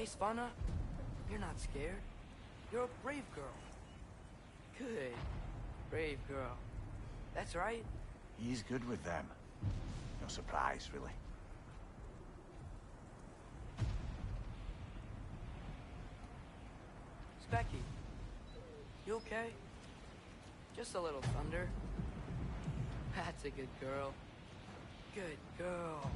Hey, Svana, you're not scared. You're a brave girl. Good. Brave girl. That's right. He's good with them. No surprise, really. Specky, you okay? Just a little thunder. That's a good girl. Good girl.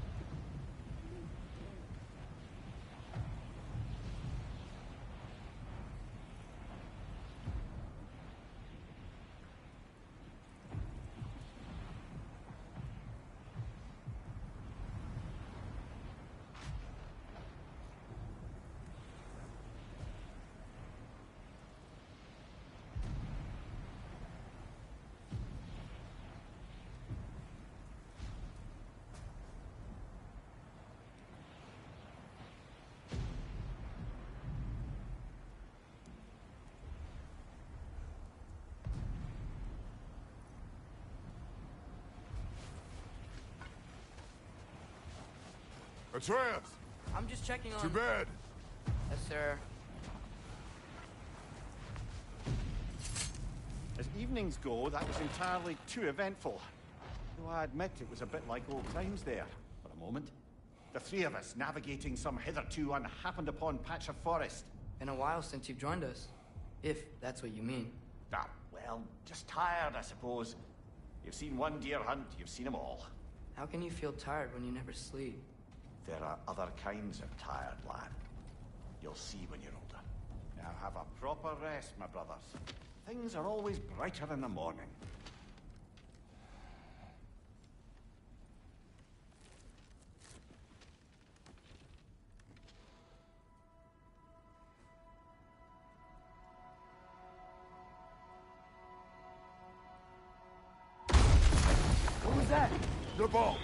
Atreus! I'm just checking on... To bed! Yes, sir. As evenings go, that was entirely too eventful. Though I admit it was a bit like old times there, for a moment. The three of us navigating some hitherto unhappened-upon patch of forest. Been a while since you've joined us. If that's what you mean. Ah, well, just tired, I suppose. You've seen one deer hunt, you've seen them all. How can you feel tired when you never sleep? There are other kinds of tired, lad. You'll see when you're older. Now have a proper rest, my brothers. Things are always brighter in the morning. What was that? The ball!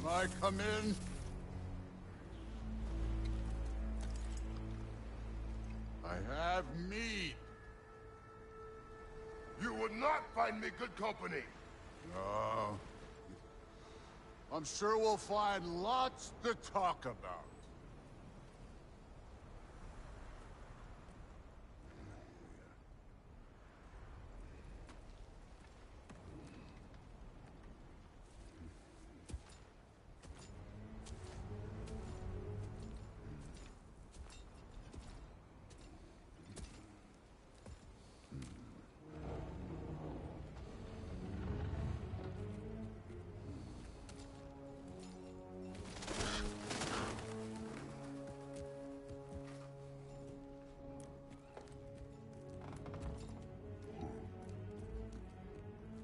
I come in? I have mead. You would not find me good company. No. I'm sure we'll find lots to talk about.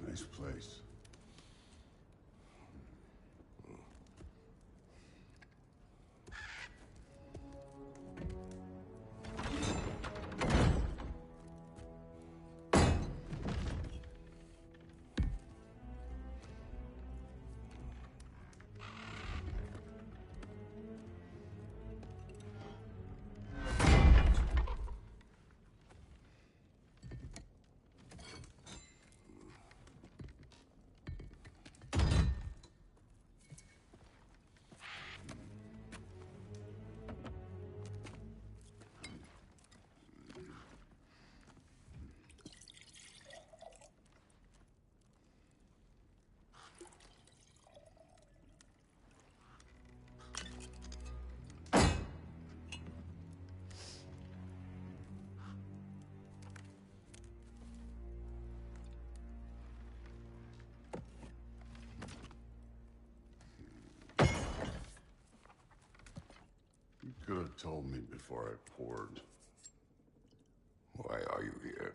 Nice place. You could have told me before I poured. Why are you here?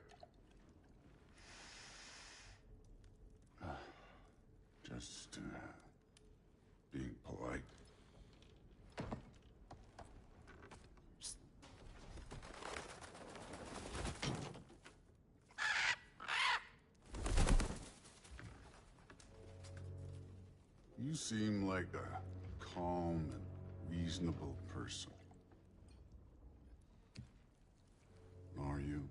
Just being polite. You seem like a calm and reasonable person. Are you?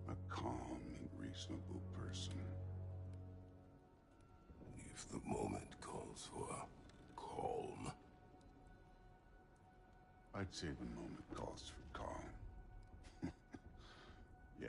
A calm and reasonable person. If the moment calls for calm. I'd say the moment calls for calm. Yeah.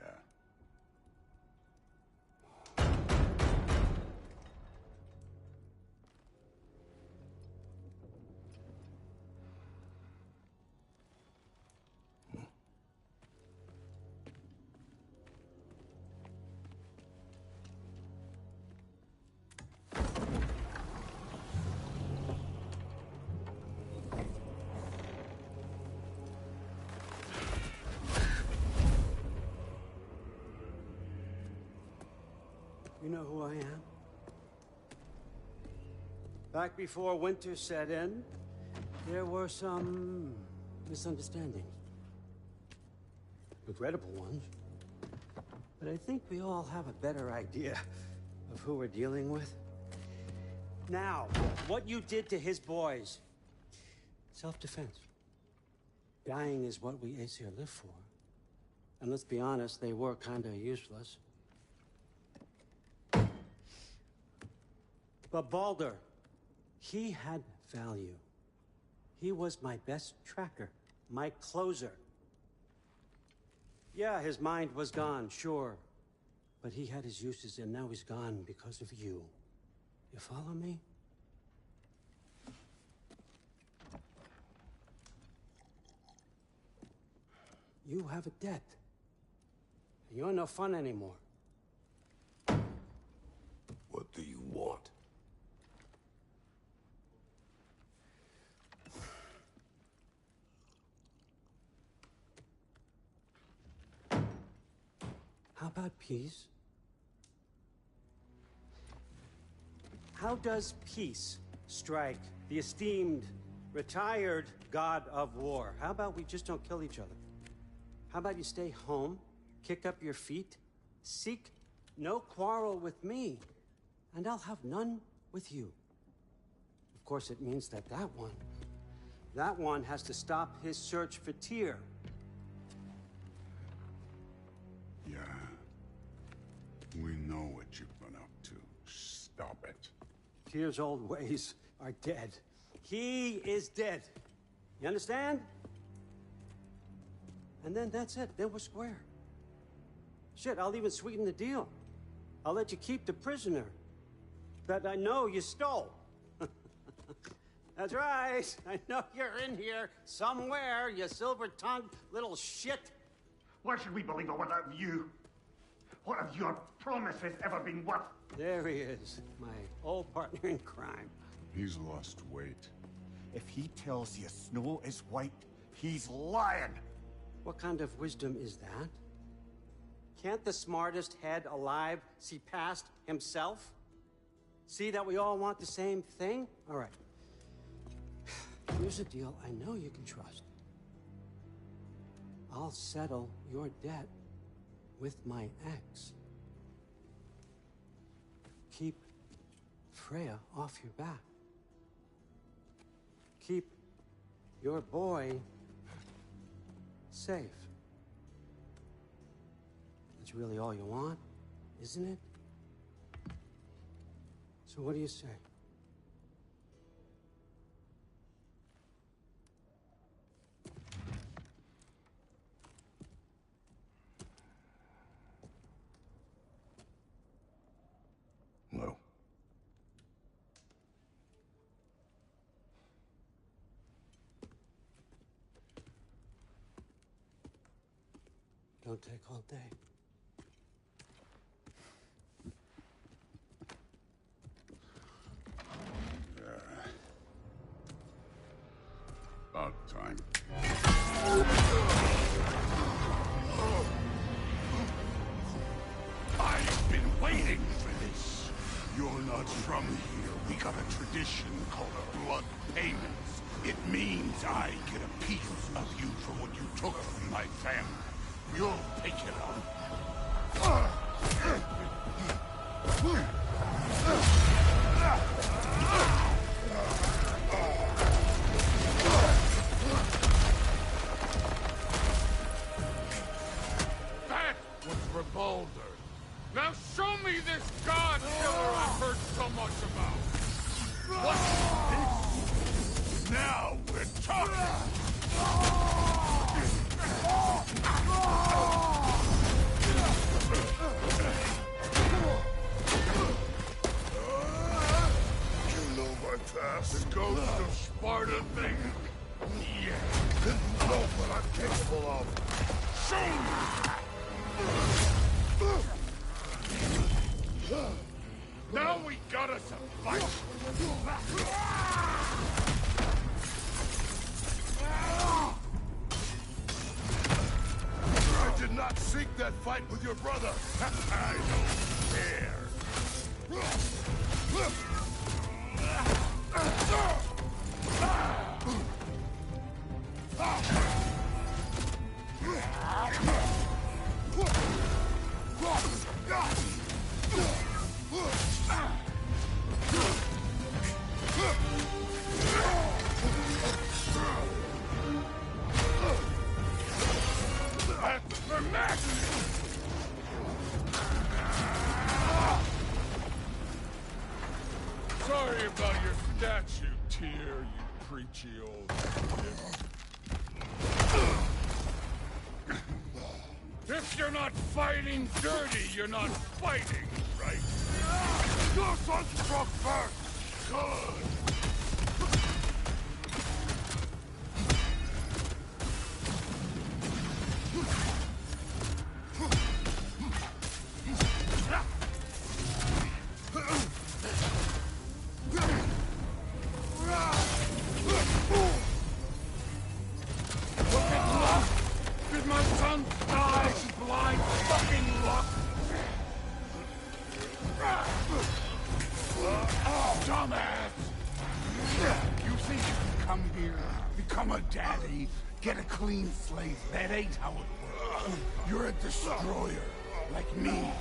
You know who I am? Back before winter set in, there were some misunderstandings. Regrettable ones. But I think we all have a better idea of who we're dealing with. Now, what you did to his boys. Self-defense. Dying is what we Aesir live for. And let's be honest, they were kinda useless. But Baldur, he had value. He was my best tracker, my closer. Yeah, his mind was gone, sure. But he had his uses, and now he's gone because of you. You follow me? You have a debt. You're no fun anymore. What do you want? How about peace? How does peace strike the esteemed, retired god of war? How about we just don't kill each other? How about you stay home, kick up your feet, seek no quarrel with me, and I'll have none with you. Of course, it means that that one has to stop his search for Tyr. Yeah. We know what you've been up to. Stop it. Tyr's old ways are dead. He is dead. You understand? And then that's it. Then we're square. Shit, I'll even sweeten the deal. I'll let you keep the prisoner that I know you stole. That's right. I know you're in here somewhere, you silver-tongued little shit. Why should we believe a word out of you? What have your promises ever been worth? There he is, my old partner in crime. He's lost weight. If he tells you snow is white, he's lying. What kind of wisdom is that? Can't the smartest head alive see past himself? See that we all want the same thing? All right. Here's a deal I know you can trust. I'll settle your debt with my ex. Keep Freya off your back. Keep your boy safe. That's really all you want, isn't it? So what do you say? No. Don't take all day. About time. I've been waiting for this. You're not from here. We got a tradition called blood payments. It means I get a piece of you for what you took from my family. You'll pick it up. me this god killer I've heard so much about! What's this? Now we're talking! You know my past. The ghost of Sparta thing. Yeah. Didn't know what I'm capable of. Show me! Now we got us a fight! I did not seek that fight with your brother. I don't care. Sorry about your statue, Tyr, you preachy old shit. If you're not fighting dirty, you're not fighting, right? Your son struck first. Good. Did my son die to blind fucking luck? Dumbass! You think you can come here, become a daddy, get a clean slate? That ain't how it works. You're a destroyer, like me.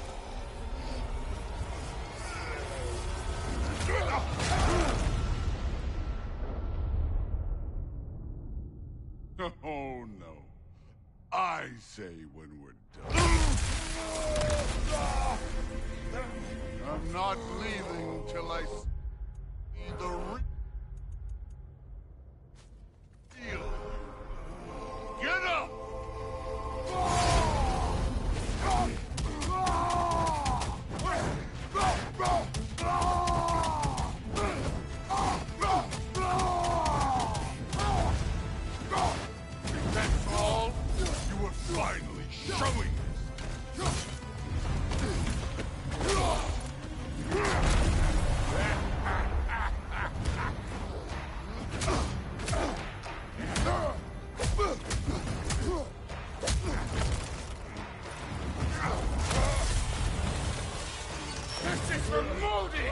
Oh no. I say when we're done. I'm not leaving till I see the real. Get up! That's all? You were finally showing us. This is for Modi!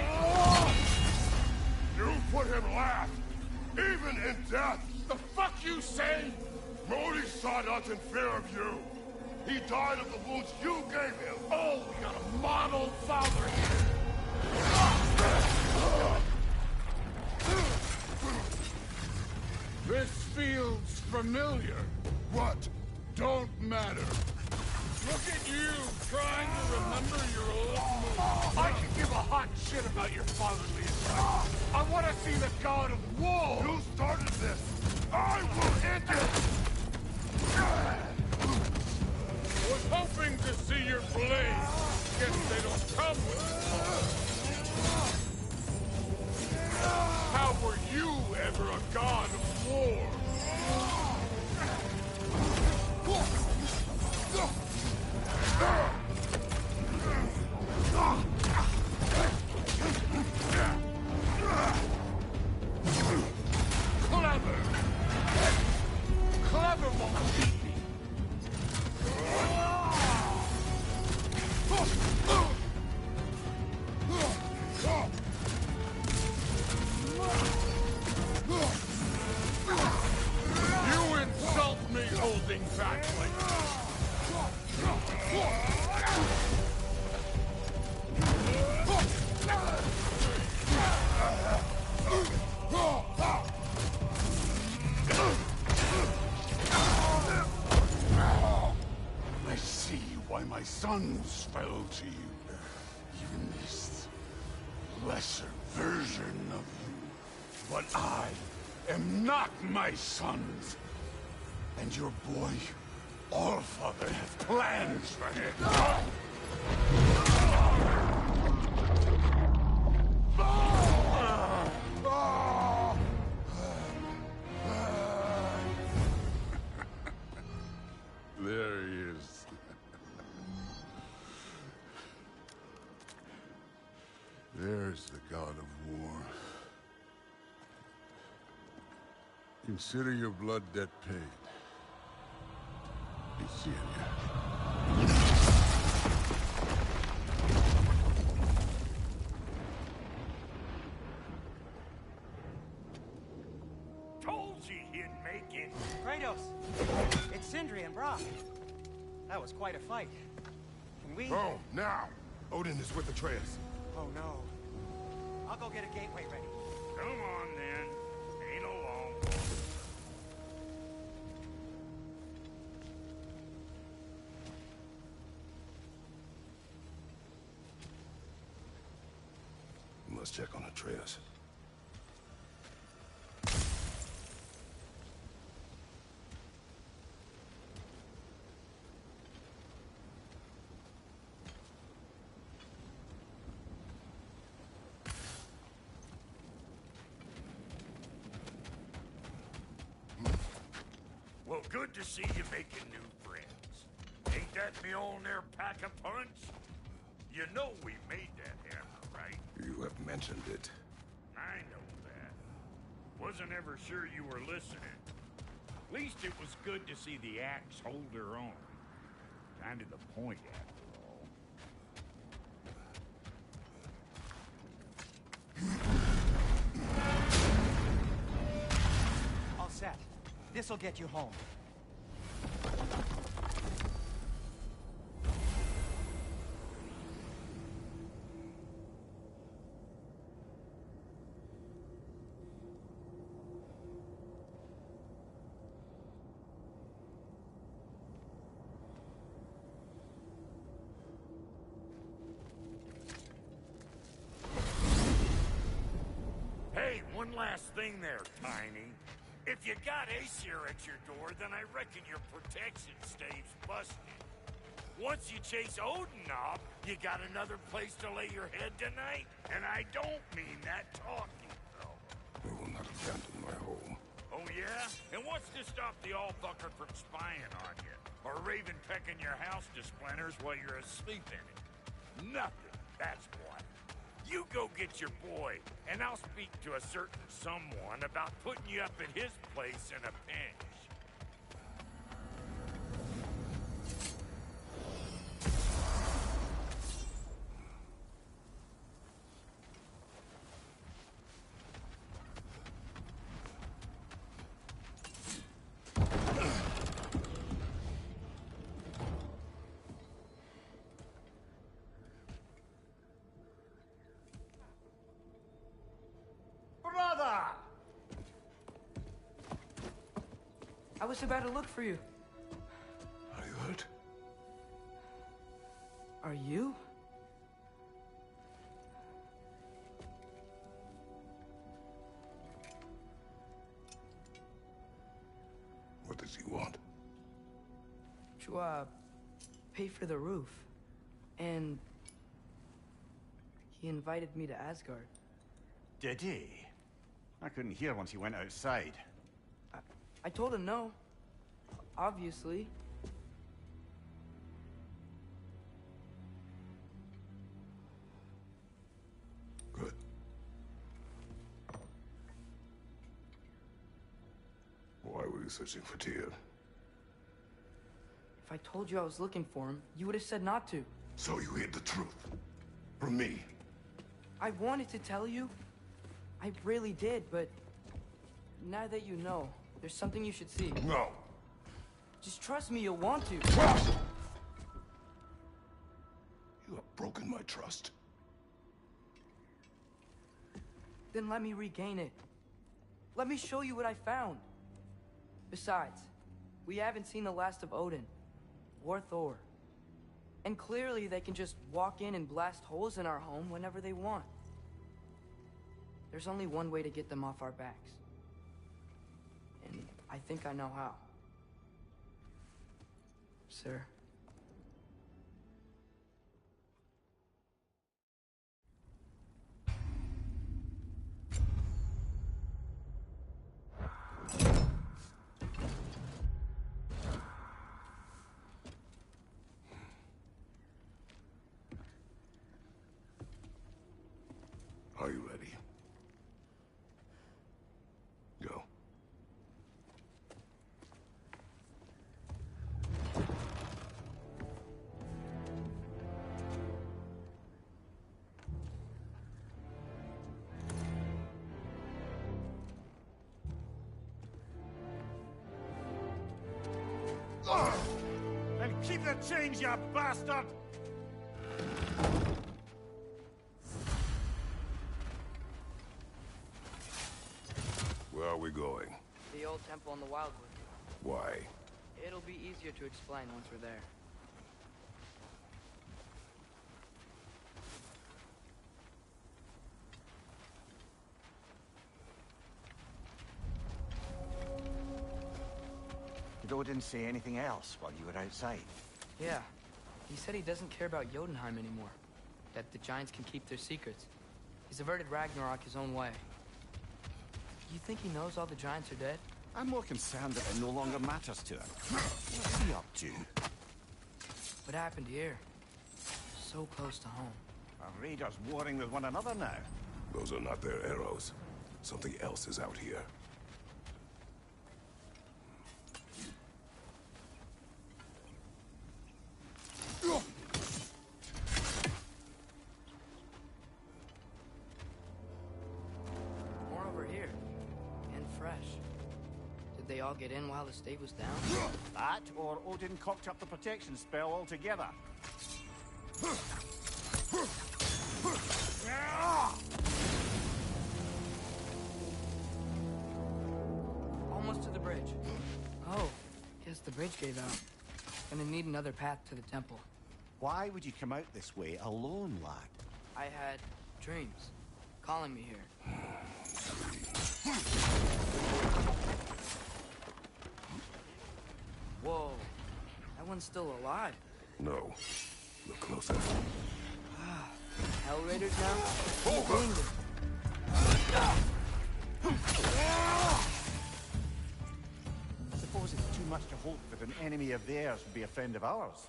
You put him last, even in death. The fuck you say? Modi sought us in fear of you. He died of the wounds you gave him. Oh, we got a model father here. This feels familiar. What? Don't matter. Look at you, trying to remember your old moves. I can give a hot shit about your fatherly advice. I want to see the god of war. You started this. I will end it. Was hoping to see your blade. Guess they don't come with it. How were you ever a god of war? Clever! Clever won't beat me! You insult me holding back like this! I see why my sons fell to you. You lesser version of you. But I am not my sons. And your boy, Allfather, has plans for him. There he is. There's the god of war. Consider your blood debt paid. Be seeing ya. Told you he'd make it. Kratos! It's Sindri and Brock. That was quite a fight. Can we... Oh, now! Odin is with Atreus. Oh, no. I'll go get a gateway ready. Come on, then. Ain't no long. We must check on Atreus. Well, good to see you making new friends. Ain't that me on there pack a punch? You know we made that hammer, right? You have mentioned it. I know that. Wasn't ever sure you were listening. At least it was good to see the axe hold her own. Kind of the point, after all. All set. This'll get you home. Hey, one last thing there, Tiny. If you got Aesir at your door, then I reckon your protection stave's busted. Once you chase Odin off, you got another place to lay your head tonight? And I don't mean that talking, though. We will not abandon my home. Oh, yeah? And what's to stop the all-fucker from spying on you? Or Raven pecking your house to splinters while you're asleep in it? Nothing, that's what. You go get your boy, and I'll speak to a certain someone about putting you up at his place in a pinch. Brother! I was about to look for you. Are you hurt? Are you? What does he want? To, pay for the roof. And he invited me to Asgard. Did he? I couldn't hear once he went outside. I told him no. Obviously. Good. Why were you searching for Tyr? If I told you I was looking for him, you would have said not to. So you hid the truth. From me. I wanted to tell you. I really did, but now that you know, there's something you should see. No. Just trust me, you'll want to. Trust! You have broken my trust. Then let me regain it. Let me show you what I found. Besides, we haven't seen the last of Odin. Or Thor. And clearly they can just walk in and blast holes in our home whenever they want. There's only one way to get them off our backs. And I think I know how. Sir. Are you ready? Go. And keep the change, you bastard! Where are we going? The old temple in the Wildwood. Why? It'll be easier to explain once we're there. Did Odin say anything else while you were outside? Yeah. He said he doesn't care about Jotunheim anymore. That the giants can keep their secrets. He's averted Ragnarok his own way. You think he knows all the giants are dead? I'm more concerned that it no longer matters to him. What's he up to? What happened here? So close to home. Our raiders warring with one another now. Those are not their arrows. Something else is out here. More over here. And fresh. Did they all get in while the state was down? That, or Odin cocked up the protection spell altogether. Almost to the bridge. Oh, guess the bridge gave out. Gonna need another path to the temple. Why would you come out this way alone, lad? I had dreams calling me here. Whoa, that one's still alive. No. Look closer. Hell Raiders now? Over! Suppose it's too much to hope that an enemy of theirs would be a friend of ours.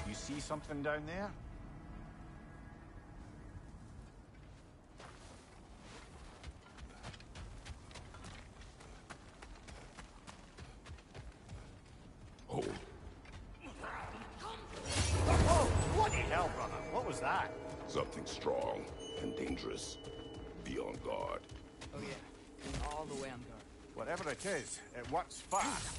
You see something down there? Hold. Oh, bloody hell, brother. What was that? Something strong and dangerous. Be on guard. Oh yeah, and all the way on guard. Whatever it is, it works fast.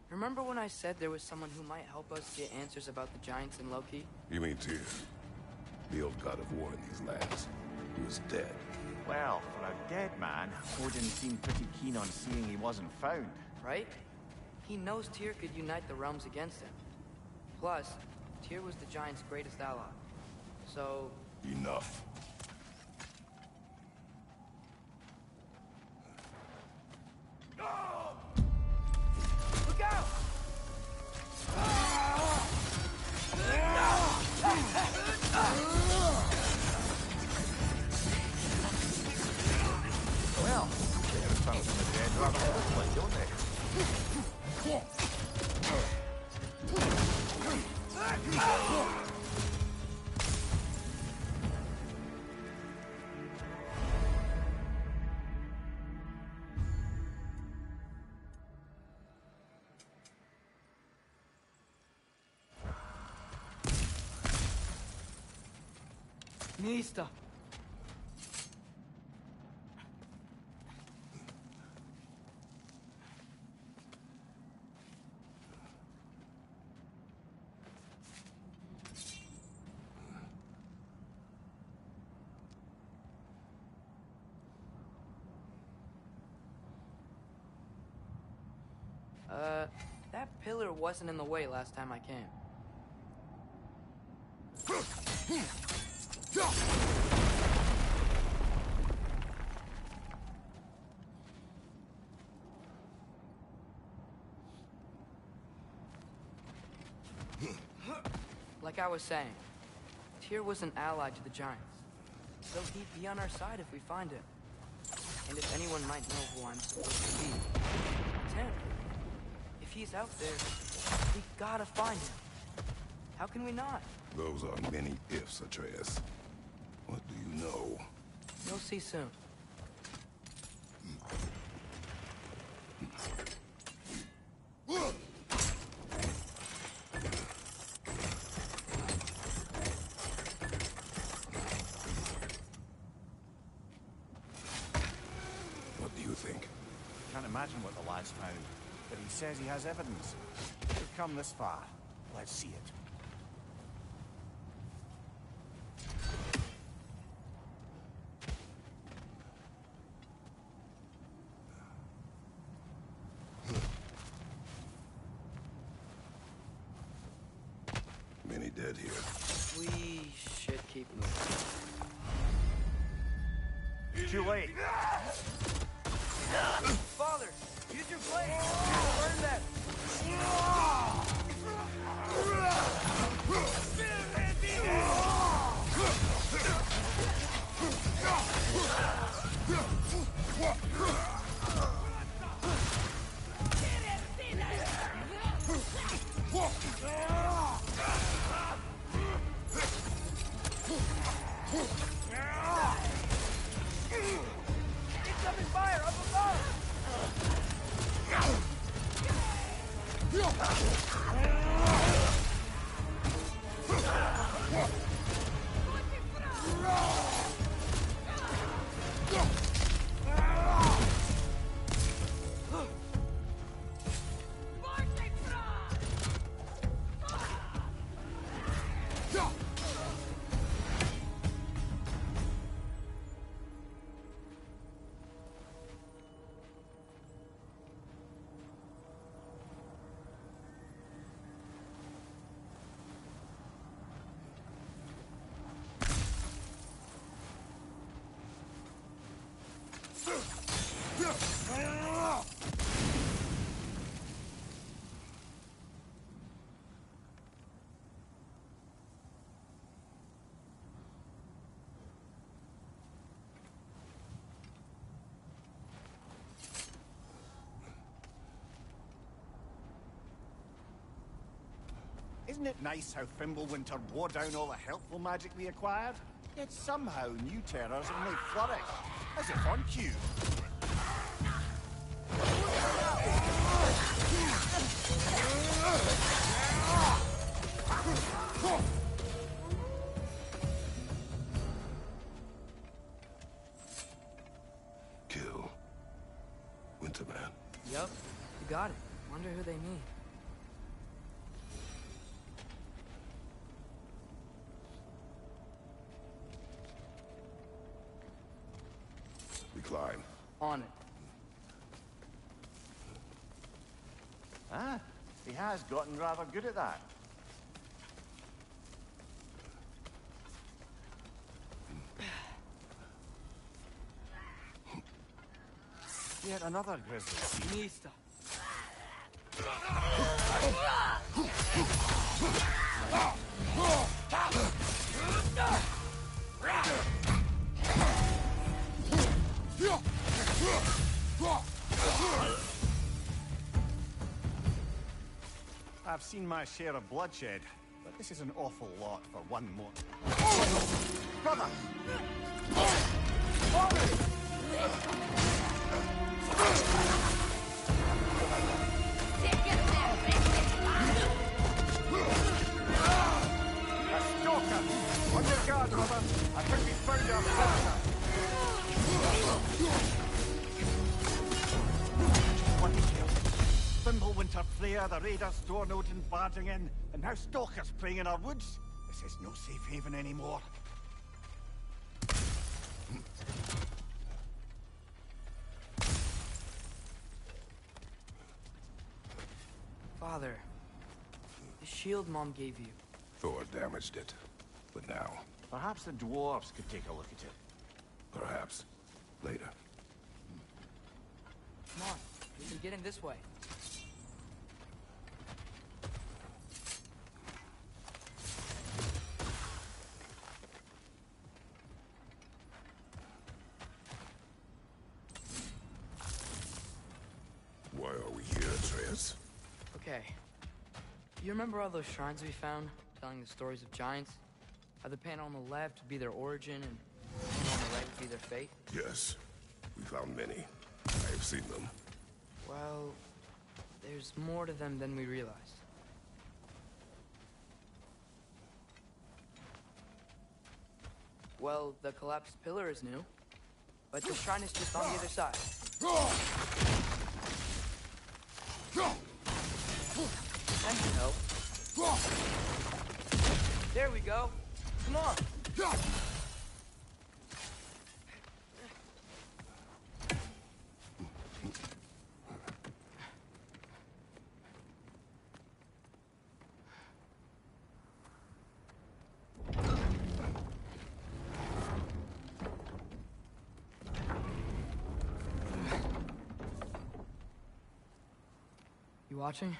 Remember when I said there was someone who might help us get answers about the giants and Loki? You mean Tyr? The old god of war in these lands. He was dead. Well, for a dead man, Odin seemed pretty keen on seeing he wasn't found. Right? He knows Tyr could unite the realms against him. Plus, Tyr was the giants' greatest ally. So... Enough. Look out! Well, they return from the dead rather quickly, don't they? Nista. That pillar wasn't in the way last time I came. Like I was saying, Tyr was an ally to the Giants, so he'd be on our side if we find him. And if anyone might know who I'm supposed to be, it's him. If he's out there, we gotta find him. How can we not? Those are many ifs, Atreus. What do you know? You'll see soon. What do you think? Can't imagine what the lad's found, but he says he has evidence. We've come this far. Let's see it. Many dead here. We should keep moving. It's too late. Father, use your blade! Burn them! Incoming fire up above! Isn't it nice how Fimbulwinter wore down all the helpful magic we acquired? Yet somehow new terrors only flourish, as if on cue. Kill. Winterman. Yup, you got it. Wonder who they mean. We climb. On it. Ah, he has gotten rather good at that. Yet another grizzly. Nista. I've seen my share of bloodshed, but this is an awful lot for one more. Brother! A stalker! On your guard, brother! I took winter Freya, the raiders storm Odin barging in, and now stalkers preying in our woods. This is no safe haven anymore. Father, the shield Mom gave you. Thor damaged it. But now, Perhaps the dwarves could take a look at it. perhaps, later. Come on, we can get in this way. Why are we here, Atreus? Okay. You remember all those shrines we found, telling the stories of giants? How the panel on the left would be their origin, and the panel on the right would be their fate? Yes, we found many. I have seen them. Well, there's more to them than we realized. Well, the collapsed pillar is new, but the shrine is just on the other side. That should help. There we go. Come on. You watching?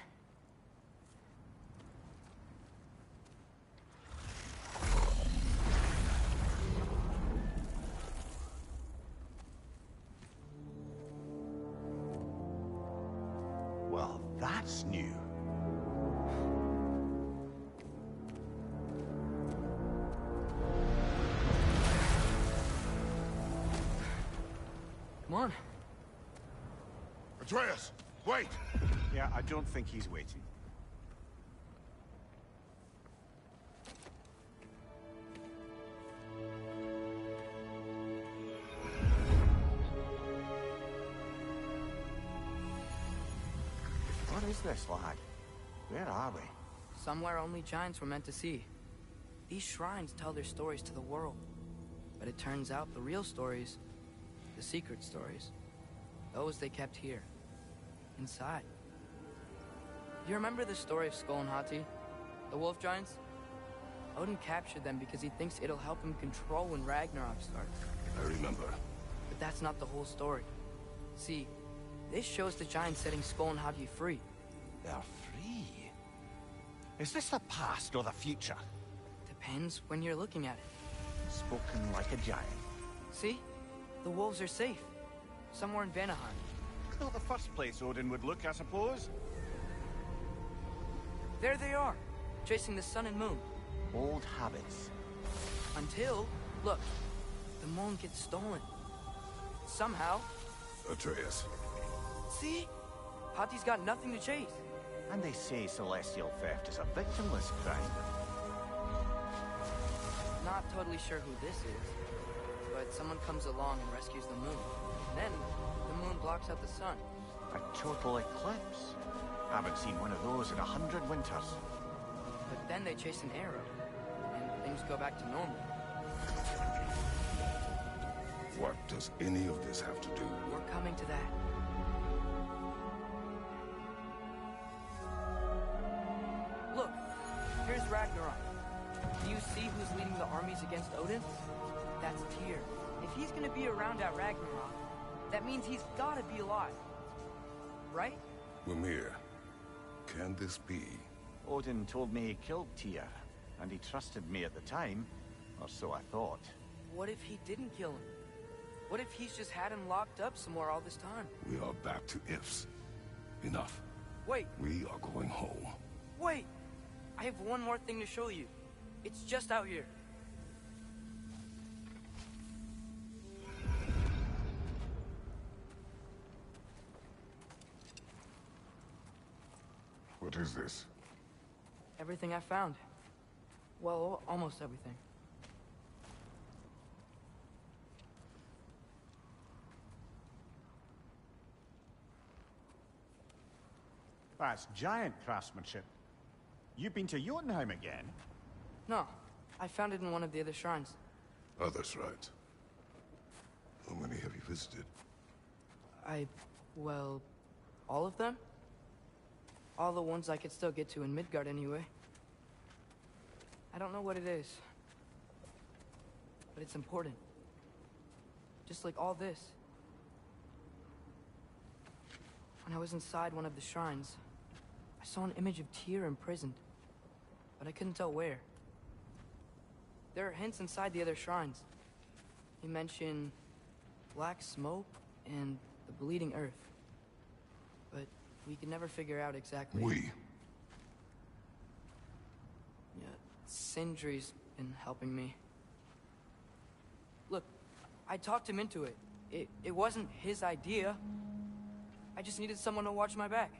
Well, that's new. Come on. Atreus, wait! Yeah, I don't think he's waiting. What is this, lad? Where are we? Somewhere only giants were meant to see. These shrines tell their stories to the world. But it turns out the real stories, the secret stories, those they kept here, inside. You remember the story of Skull and Hati, the wolf giants? Odin captured them because he thinks it'll help him control when Ragnarok starts. I remember. But that's not the whole story. See, this shows the giants setting Skull and Hati free. They're free. Is this the past or the future? Depends when you're looking at it. Spoken like a giant. See? The wolves are safe. Somewhere in Vanaheim. Not the first place Odin would look, I suppose. There they are, chasing the sun and moon. Old habits. Until, look, the moon gets stolen. Somehow. Atreus. See? Hati's got nothing to chase. And they say celestial theft is a victimless crime. Not totally sure who this is, but someone comes along and rescues the moon. Then, the moon blocks out the sun. A total eclipse. Haven't seen one of those in 100 winters. But then they chase an arrow, and things go back to normal. What does any of this have to do? We're coming to that. Look, here's Ragnarok. Do you see who's leading the armies against Odin? That's Tyr. If he's gonna be around at Ragnarok, that means he's gotta be alive. Right? Mimir, can this be? Odin told me he killed Tyr, and he trusted me at the time, or so I thought. What if he didn't kill him? What if he's just had him locked up somewhere all this time? We are back to ifs. Enough. Wait, We are going home. wait! I have one more thing to show you. It's just out here. What is this? Everything I found. Well, almost everything. That's giant craftsmanship. You've been to Jotunheim again? No, I found it in one of the other shrines. Other shrines. How many have you visited? Well, all of them? All the ones I could still get to in Midgard anyway. I don't know what it is, but it's important. Just like all this. When I was inside one of the shrines, I saw an image of Tyr imprisoned, but I couldn't tell where. There are hints inside the other shrines. They mention black smoke and the bleeding earth, but we could never figure out exactly. Yeah, Sindri's been helping me. Look, I talked him into it. It wasn't his idea. I just needed someone to watch my back.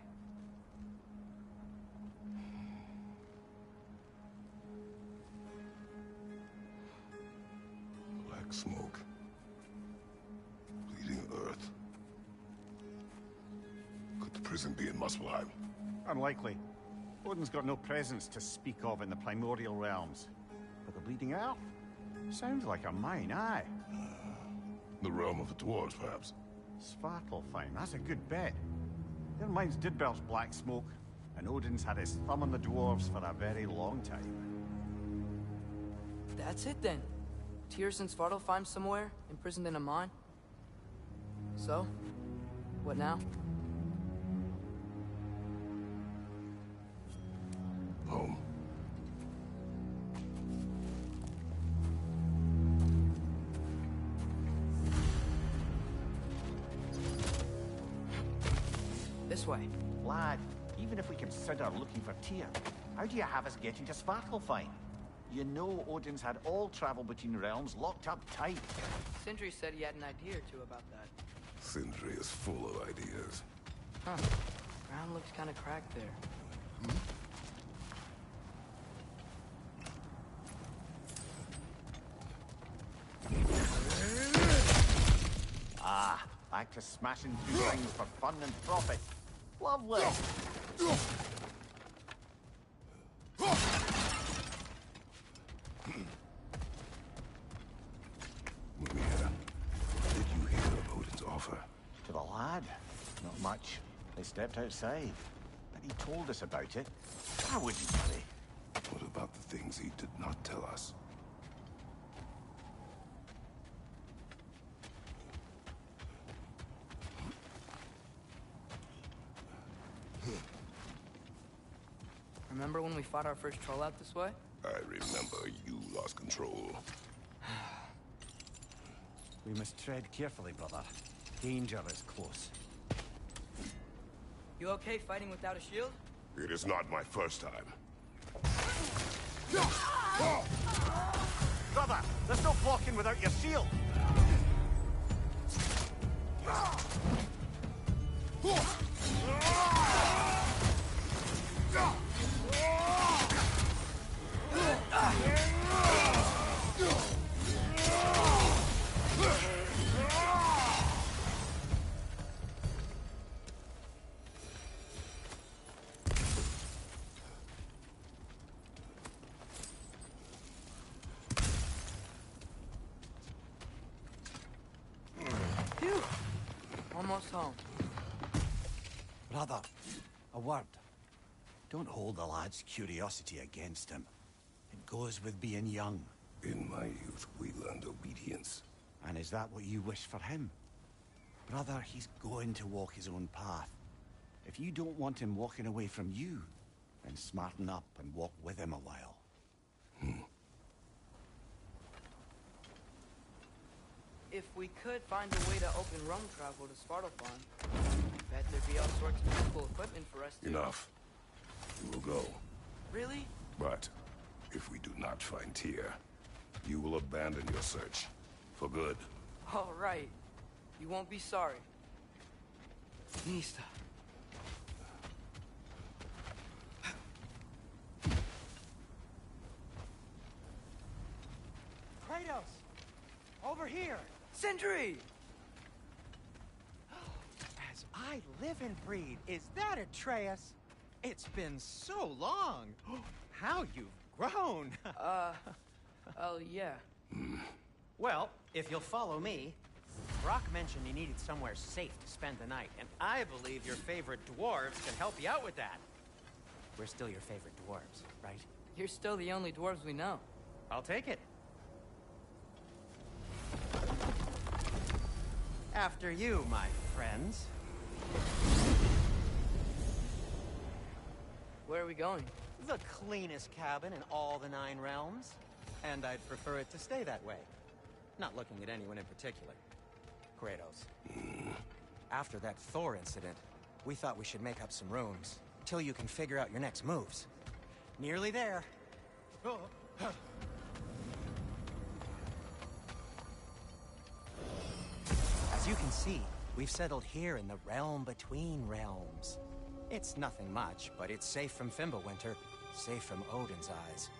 Black smoke. Bleeding earth. Could the prison be in Muspelheim? Unlikely. Odin's got no presence to speak of in the primordial realms. But the Bleeding Earth? Sounds like a mine, aye. The realm of the dwarves, perhaps. Svartalfheim, that's a good bet. Their mines did belch black smoke, and Odin's had his thumb on the dwarves for a very long time. That's it then. Tyr's in Svartalfheim somewhere, imprisoned in a mine. So, what now? Home. This way. Lad, even if we consider looking for Tyr, how do you have us getting to Svartalfheim? You know Odin's had all travel between realms locked up tight. Sindri said he had an idea or two about that. Sindri is full of ideas. Huh. Ground looks kind of cracked there. Ah, back to smashing through things for fun and profit. Lovely. Mimir, did you hear of Odin's offer? To the lad? Not much. They stepped outside. But he told us about it. I wouldn't worry. What about the things he did not tell us? Remember when we fought our first troll out this way? I remember you lost control. We must tread carefully, brother. Danger is close. You okay fighting without a shield? It is not my first time. Brother, there's no blocking without your shield! Phew! Almost home. Brother, a word. Don't hold the lad's curiosity against him. It goes with being young. In my youth, we learned obedience. And is that what you wish for him? Brother, he's going to walk his own path. If you don't want him walking away from you, then smarten up and walk with him a while. If we could find a way to open roam travel to Svartalfheim, I bet there'd be all sorts of useful equipment for us to... Enough. We will go. Really? But if we do not find Tyr, you will abandon your search. For good. All right. You won't be sorry. Nista. Kratos! Over here! Sindri! As I live and breathe, is that Atreus? It's been so long. How you've grown. Oh, yeah. Well, if you'll follow me, Brock mentioned he needed somewhere safe to spend the night, and I believe your favorite dwarves can help you out with that. We're still your favorite dwarves, right? You're still the only dwarves we know. I'll take it. After you, my friends. Where are we going? The cleanest cabin in all the 9 realms. And I'd prefer it to stay that way. Not looking at anyone in particular. Kratos. After that Thor incident, we thought we should make up some rooms, till you can figure out your next moves. Nearly there. As you can see, we've settled here in the realm between realms. It's nothing much, but it's safe from Fimbulwinter, safe from Odin's eyes.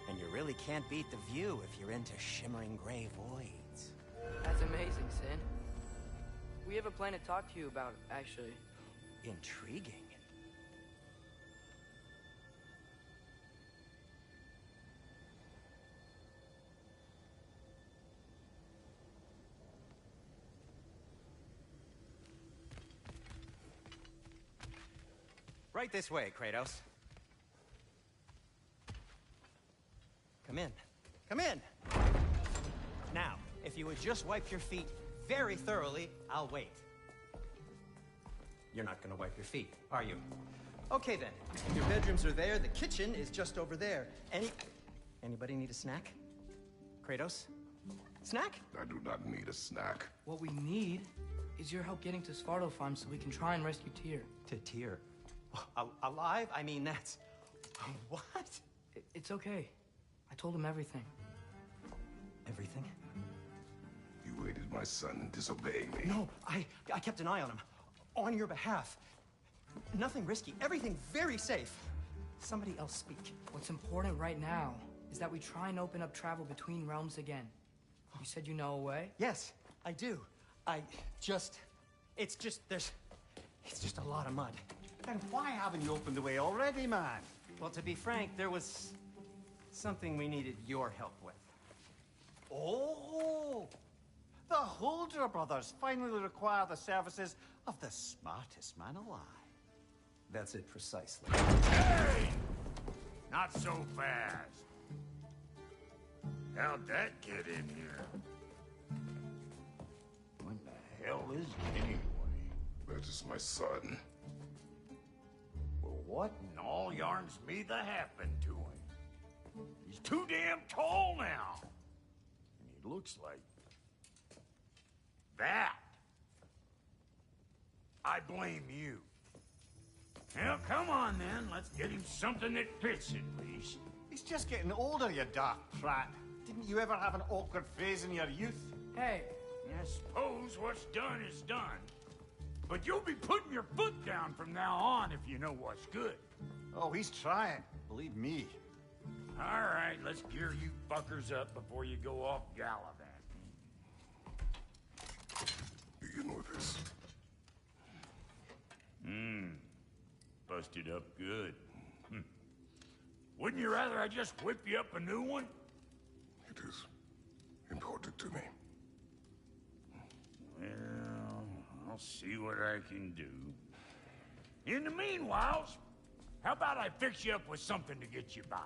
And you really can't beat the view if you're into shimmering gray voids. That's amazing, Sin. We have a plan to talk to you about, actually. Intriguing. Right this way, Kratos. Come in. Come in! Now, if you would just wipe your feet very thoroughly, I'll wait. You're not gonna wipe your feet, are you? Okay then. Your bedrooms are there, the kitchen is just over there. Anybody need a snack? Kratos? Snack? I do not need a snack. What we need is your help getting to Svartalfheim so we can try and rescue Tyr. To Tyr? Alive? I mean, that's... What? It's okay. I told him everything. Everything? You aided my son in disobeying me. No, I kept an eye on him. On your behalf. Nothing risky. Everything very safe. Somebody else speak. What's important right now is that we try and open up travel between realms again. You said you know a way? Yes, I do. It's just a lot of mud. Then why haven't you opened the way already, man? Well, to be frank, there was something we needed your help with. Oh! The Holder brothers finally require the services of the smartest man alive. That's it precisely. Hey! Not so fast. How'd that get in here? What the hell is it anyway? That is my son. Well, what in all yarns me the happened to him? He's too damn tall now. And he looks like... that. I blame you. Well, come on then. Let's get him something that fits at least. He's just getting older, you dark prat. Didn't you ever have an awkward phase in your youth? Hey! I suppose what's done is done. But you'll be putting your foot down from now on if you know what's good. Oh, he's trying. Believe me. All right, let's gear you fuckers up before you go off gallivanting. Begin with this. Busted up good. Wouldn't you rather I just whip you up a new one? It is important to me. Well, I'll see what I can do. In the meanwhile, how about I fix you up with something to get you by?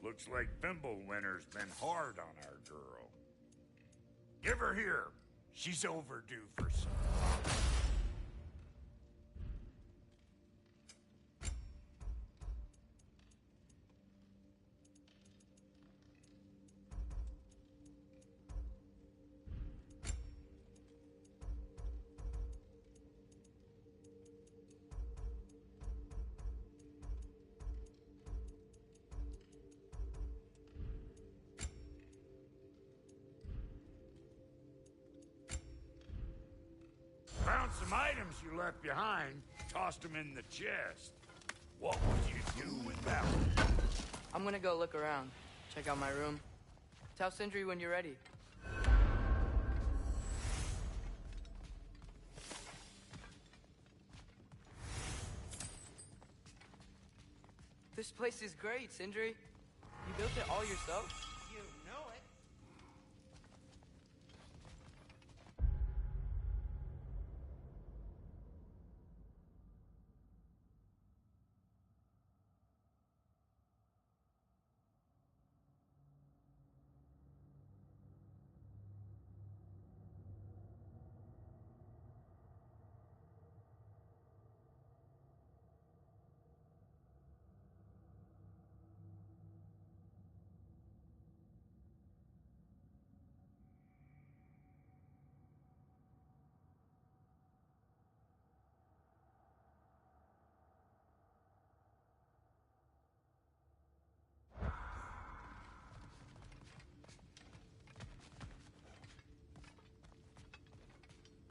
Looks like Fimbulwinter's been hard on our girl. Give her here. She's overdue for some. Found some items you left behind, tossed them in the chest. What would you do with that one? I'm gonna go look around. Check out my room. Tell Sindri when you're ready. This place is great, Sindri. You built it all yourself? You know it.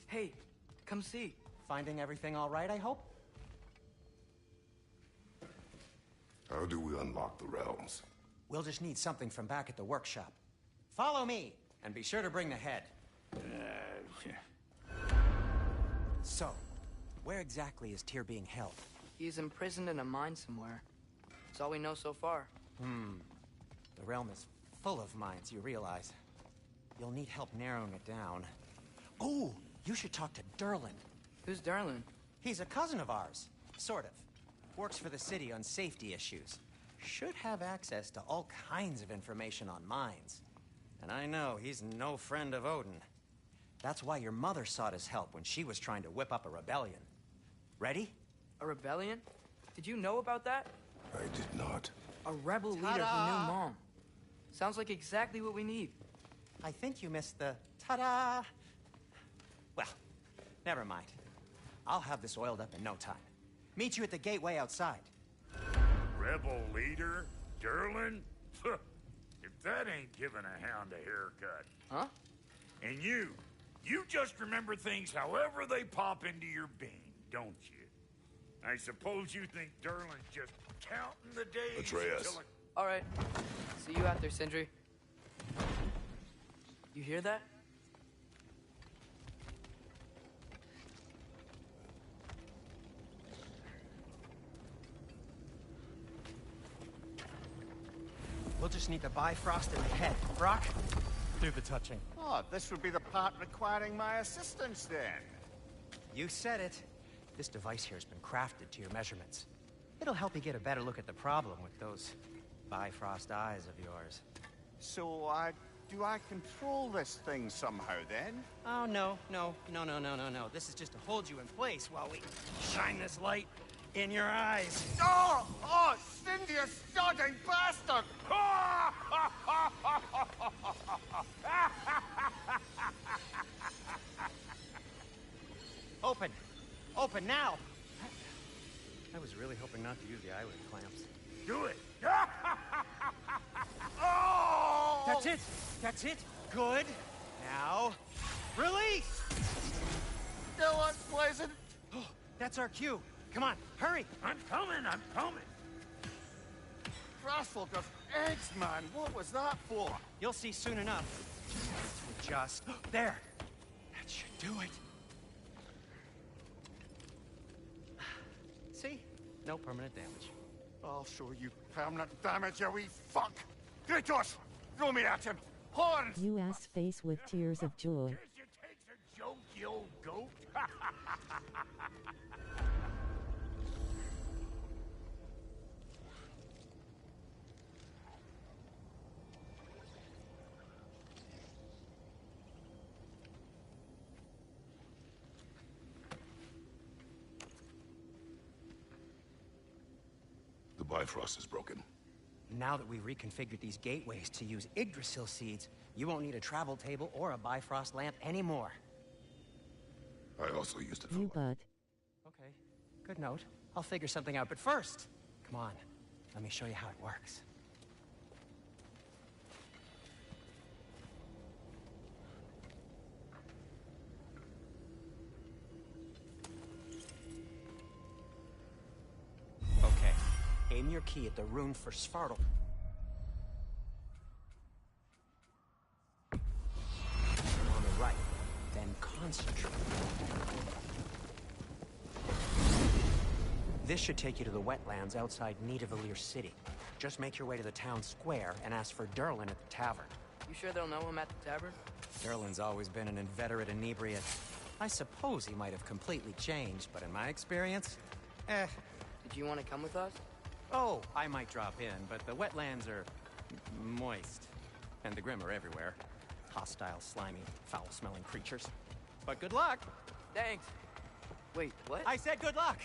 Hey, come see. Finding everything all right, I hope? How do we unlock the realms? We'll just need something from back at the workshop. Follow me, and be sure to bring the head. So, where exactly is Tyr being held? He's imprisoned in a mine somewhere. That's all we know so far. The realm is full of mines, you realize. You'll need help narrowing it down. Oh, you should talk to Derlin. Who's Derlin? He's a cousin of ours, sort of. Works for the city on safety issues. Should have access to all kinds of information on mines. And I know he's no friend of Odin. That's why your mother sought his help when she was trying to whip up a rebellion. Ready? A rebellion? Did you know about that? I did not. A rebel leader who knew Mom. Sounds like exactly what we need. I think you missed the ta-da. Well, never mind. I'll have this oiled up in no time. Meet you at the gateway outside. Rebel leader? Derlin? If that ain't giving a hound a haircut. Huh? And you just remember things however they pop into your bean, don't you? I suppose you think Derlin's just counting the days Atreus. until All right. See you out there, Sindri. You hear that? We'll just need the Bifrost in the head. Brock, do the touching. Oh, this would be the part requiring my assistance then. You said it. This device here has been crafted to your measurements. It'll help you get a better look at the problem with those Bifrost eyes of yours. So, do I control this thing somehow then? Oh, no. This is just to hold you in place while we shine this light in your eyes. Oh! Oh, Cindy, you sodding bastard! Open! Open now! I was really hoping not to use the eyelid clamps. do it. Oh! That's it! That's it! Good! Now, release! Still unpleasant. That's our cue. Come on, hurry! I'm coming. Grassful of eggs, man. What was that for? You'll see soon enough. To adjust. There! That should do it. See? No permanent damage. I'll show you permanent damage, you wee fuck! Kratos! Throw me at him! Horns! You ass face with tears of joy. Guess it takes a joke, you old goat. The Bifrost is broken. Now that we've reconfigured these gateways to use Yggdrasil seeds, you won't need a travel table or a Bifrost lamp anymore. I also used it for... You bud. Okay, good note. I'll figure something out, but first, come on, let me show you how it works. Okay, aim your key at the rune for Svartal. On the right, then concentrate. This should take you to the wetlands outside Nidavellir City. Just make your way to the town square and ask for Derlin at the tavern. You sure they'll know him at the tavern? Derlin's always been an inveterate inebriate. I suppose he might have completely changed, but in my experience, Did you want to come with us? Oh, I might drop in, but the wetlands are moist. And the Grim are everywhere. Hostile, slimy, foul-smelling creatures. But good luck! Thanks. Wait, what? I said good luck!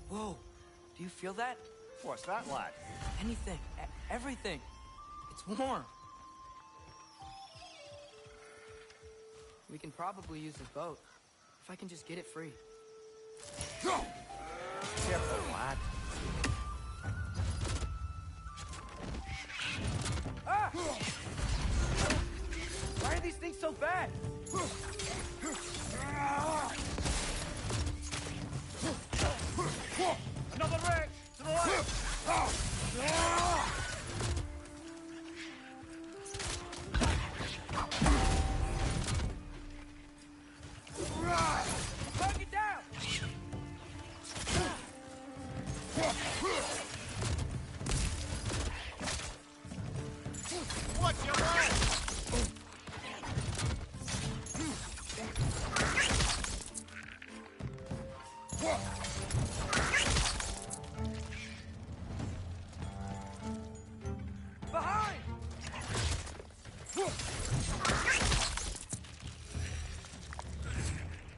Whoa, do you feel that? What's that, lad? Anything, everything. It's warm. We can probably use this boat, if I can just get it free. Careful, lad. Ah! Why are these things so bad? Another wreck! To the left! Hug it down! Watch your right! Behind!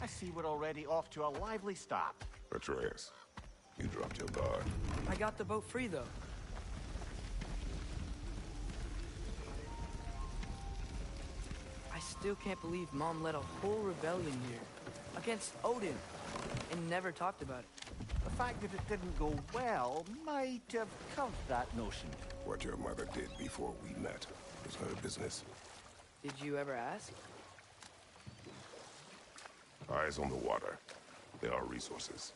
I see we're already off to a lively start. Atreus, you dropped your guard. I got the boat free, though. I still can't believe Mom led a whole rebellion here. Against Odin. And never talked about it. The fact that it didn't go well might have covered that notion. What your mother did before we met was her business. Did you ever ask? Eyes on the water. There are resources.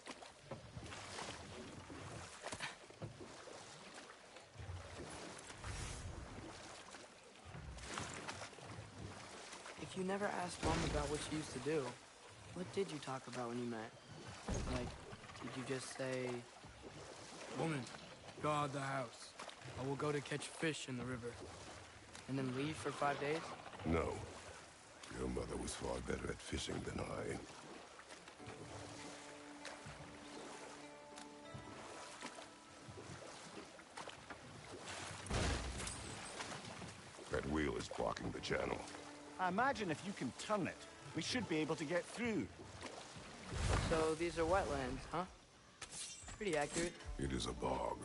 If you never asked Mom about what she used to do, what did you talk about when you met? Like, did you just say... Woman, guard the house. I will go to catch fish in the river. And then leave for 5 days? No. Your mother was far better at fishing than I. That wheel is blocking the channel. I imagine if you can turn it, we should be able to get through. So these are wetlands, huh? Pretty accurate. It is a bog.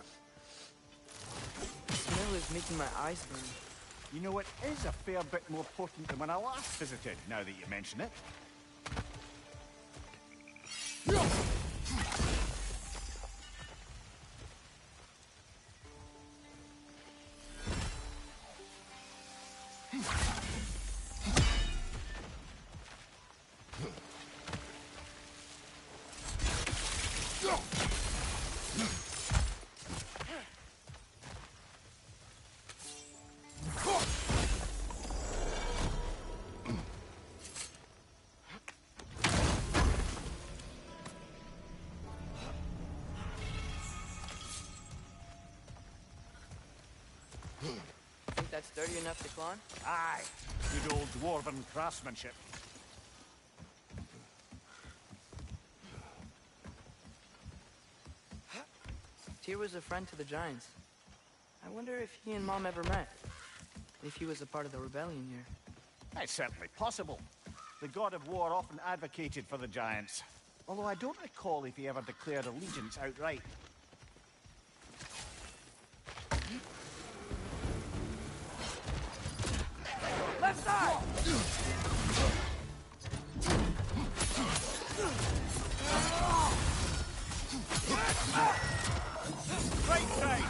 The smell is making my eyes burn. You know, it is a fair bit more potent than when I last visited, now that you mention it. Think that's sturdy enough to climb? Aye, good old dwarven craftsmanship. Tyr was a friend to the Giants. I wonder if he and Mom ever met. If he was a part of the rebellion here. It's certainly possible. The god of war often advocated for the Giants. Although I don't recall if he ever declared allegiance outright. Left side! Right side!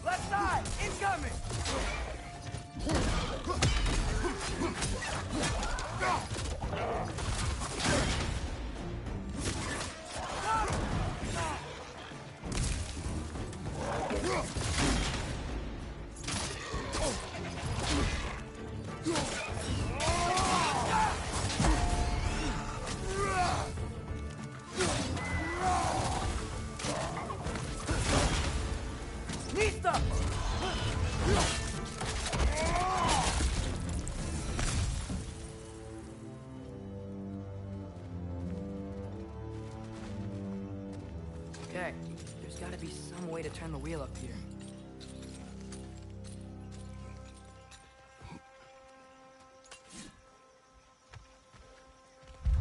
Left side! Okay, there's gotta be some way to turn the wheel up here.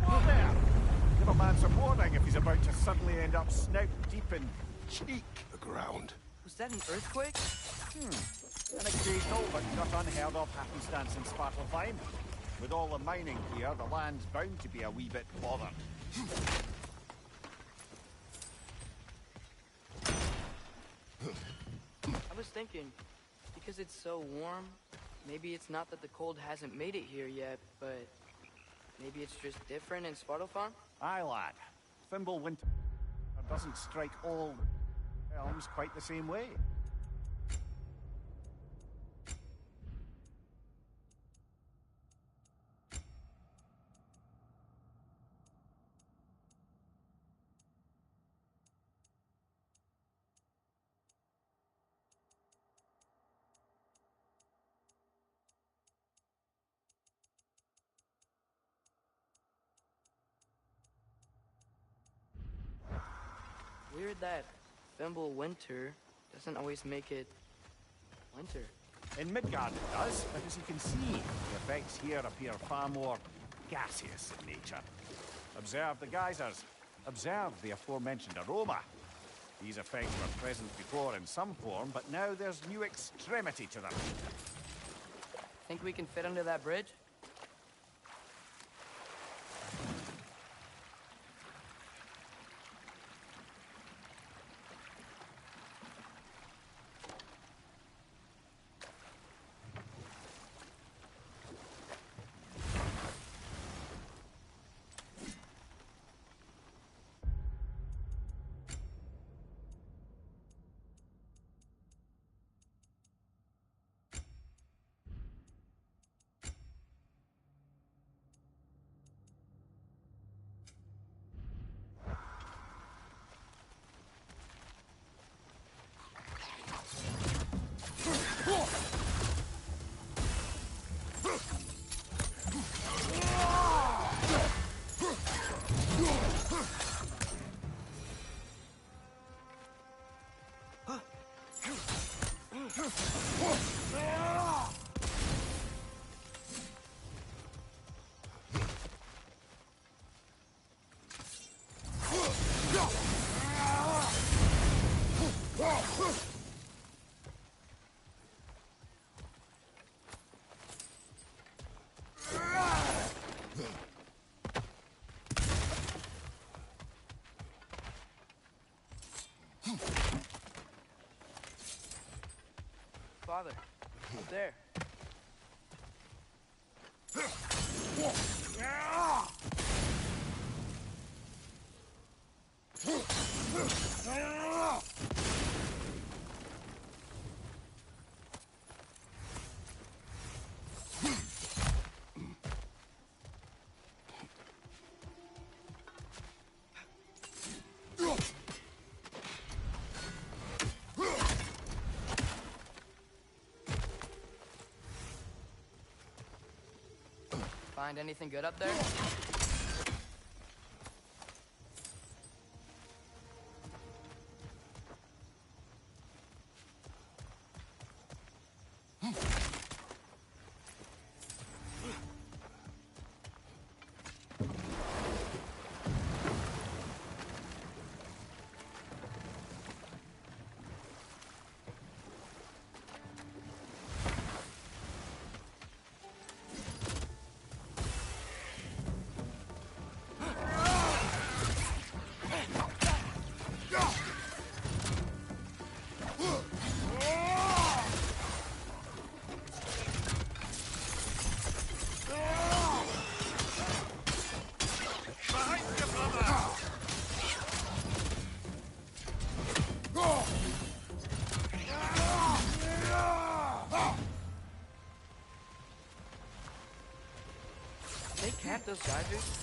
Whoa there! Give a man some warning if he's about to suddenly end up snout deep in cheek. The ground. Was that an earthquake? An occasional but not unheard of happenstance in Svartalfheim. With all the mining here, the land's bound to be a wee bit bothered. I was thinking, because it's so warm, maybe it's not that the cold hasn't made it here yet, but maybe it's just different in Svartalfheim? Aye, lad. Thimble winter doesn't strike all realms quite the same way. Weird that Thimble winter doesn't always make it winter. In Midgard it does, but as you can see, the effects here appear far more gaseous in nature. Observe the geysers. Observe the aforementioned aroma. These effects were present before in some form, but now there's new extremity to them. Think we can fit under that bridge? Father, up there. Find anything good up there? They cap those geysers?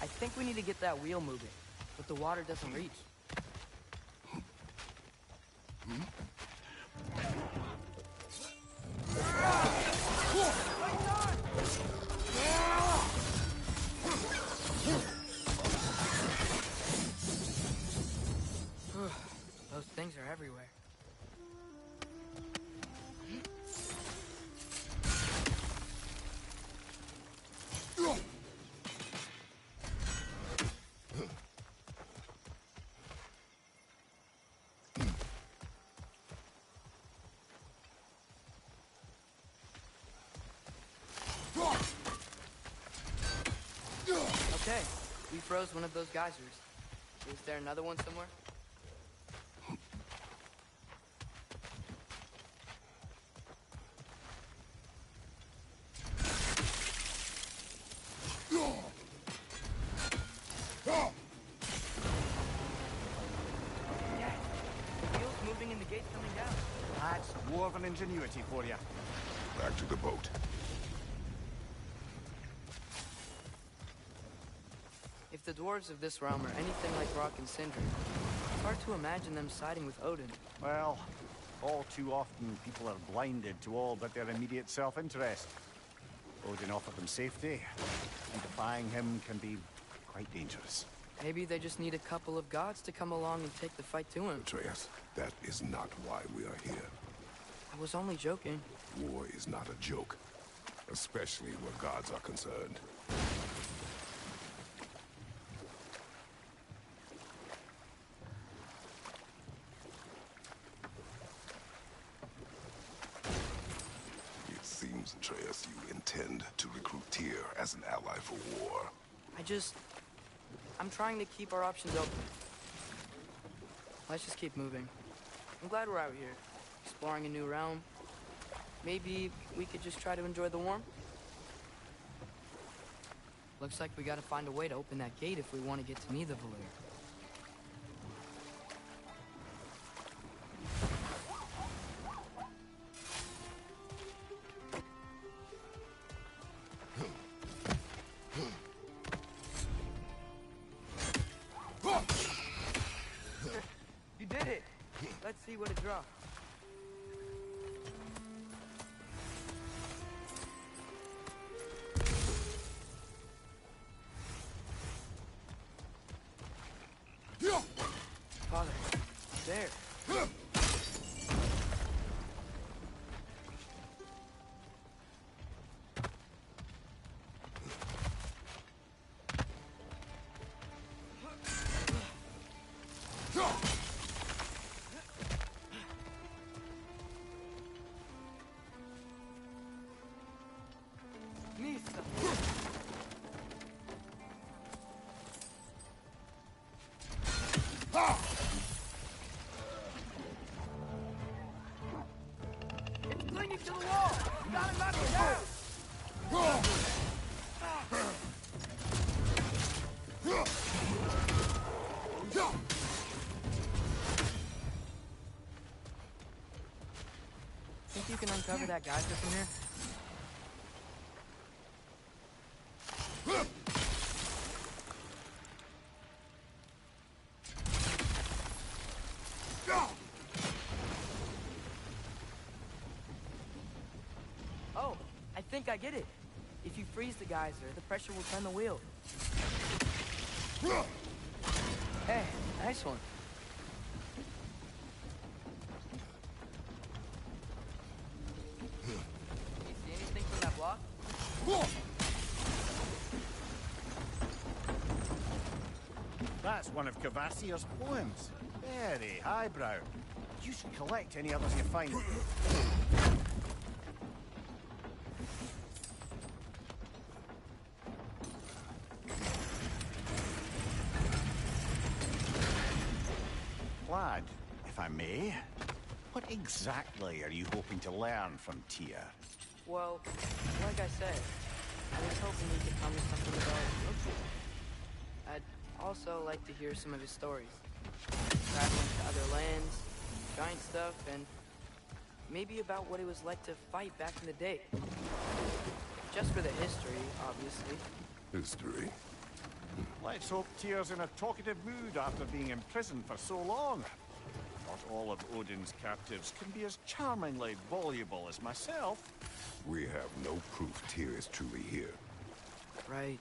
I think we need to get that wheel moving, but the water doesn't reach. We froze one of those geysers. Is there another one somewhere? Yeah, the wheel's moving and the gate's coming down. That's dwarven ingenuity for you. Back to the boat. If the dwarves of this realm are anything like Rock and Cinder, it's hard to imagine them siding with Odin. Well, all too often people are blinded to all but their immediate self-interest. Odin offered them safety, and defying him can be quite dangerous. Maybe they just need a couple of gods to come along and take the fight to him. Atreus, that is not why we are here. I was only joking. War is not a joke, especially where gods are concerned. It seems, Atreus, you intend to recruit Tyr as an ally for war. I'm trying to keep our options open. Let's just keep moving. I'm glad we're out here, exploring a new realm. Maybe we could just try to enjoy the warmth? Looks like we gotta find a way to open that gate if we want to get to Nidavellir. You did it! Let's see what it draws. Father, there. Nista. It's clinging to the wall! You gotta knock it down! Think you can uncover that geyser from here? Oh, I think I get it. If you freeze the geyser, the pressure will turn the wheel. Hey, nice one. You see anything from that block? That's one of Kvasir's poems. Very highbrow. You should collect any others you find. Lad, if I may, what exactly are you hoping to learn from Tyr? Well, like I said, I was hoping you could tell me something about Loki. I'd also like to hear some of his stories. Traveling to other lands, giant stuff, and maybe about what it was like to fight back in the day. Just for the history, obviously. History. Let's hope Tyr's in a talkative mood after being imprisoned for so long. Not all of Odin's captives can be as charmingly voluble as myself. We have no proof Tyr is truly here. Right.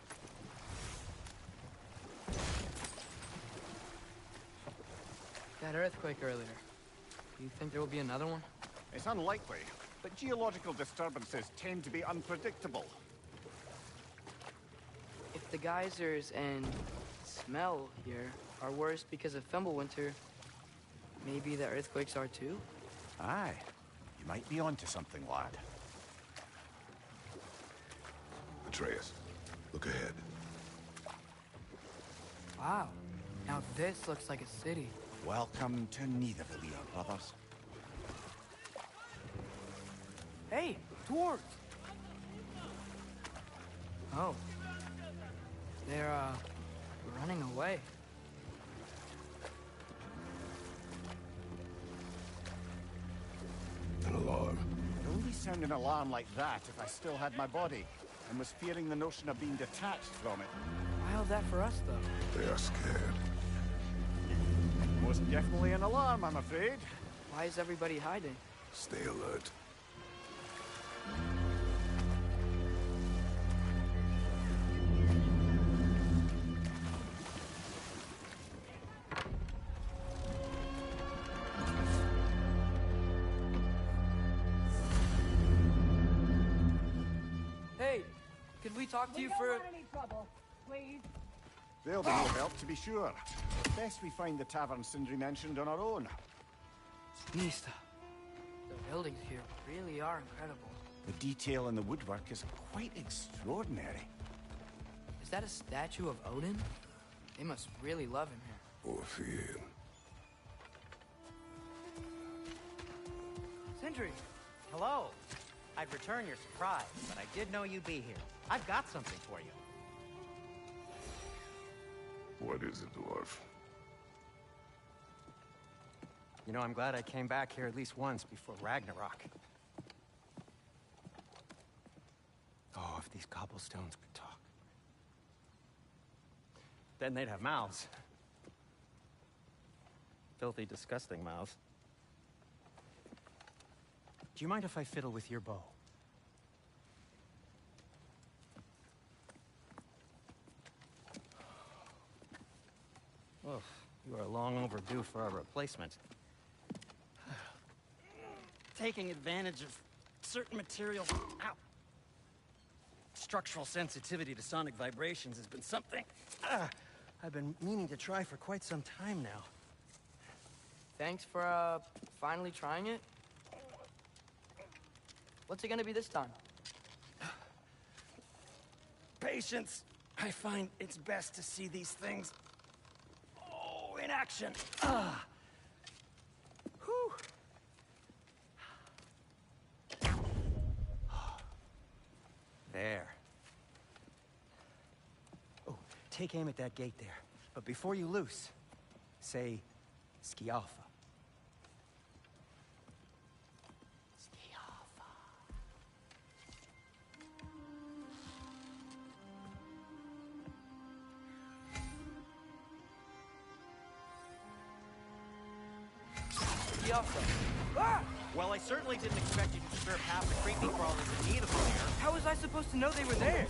That earthquake earlier. Do you think there will be another one? It's unlikely, but geological disturbances tend to be unpredictable. If the geysers and smell here are worse because of Fimbulwinter, maybe the earthquakes are too? Aye. You might be onto something, lad. Atreus, look ahead. Wow. Now this looks like a city. Welcome to Nidavellir, brothers. Hey, dwarves! Oh. They're, running away. An alarm. I'd only sound an alarm like that if I still had my body, and was fearing the notion of being detached from it. Why all that for us, though? They are scared. Most definitely an alarm, I'm afraid. Why is everybody hiding? Stay alert. Hey, could we talk to you for... any trouble, please. There'll be no help, to be sure. Best we find the tavern Sindri mentioned on our own. Mista. The buildings here really are incredible. The detail in the woodwork is quite extraordinary. Is that a statue of Odin? They must really love him here. Or fear. Sindri! Hello. I'd return your surprise, but I did know you'd be here. I've got something for you. What is it, dwarf? You know, I'm glad I came back here at least once before Ragnarok. Oh, if these cobblestones could talk. Then they'd have mouths. Filthy, disgusting mouths. Do you mind if I fiddle with your bow? Oh, you are long overdue for a replacement. Taking advantage of certain materials. Ow! Structural sensitivity to sonic vibrations has been something I've been meaning to try for quite some time now. Thanks for, finally trying it. What's it gonna be this time? Patience. I find it's best to see these things, in action. Whew. There. Oh, take aim at that gate there. But before you loose, say, Skialfa. Ah! Well, I certainly didn't expect you to disturb half the creepy crawlers in need of them here. How was I supposed to know they were there?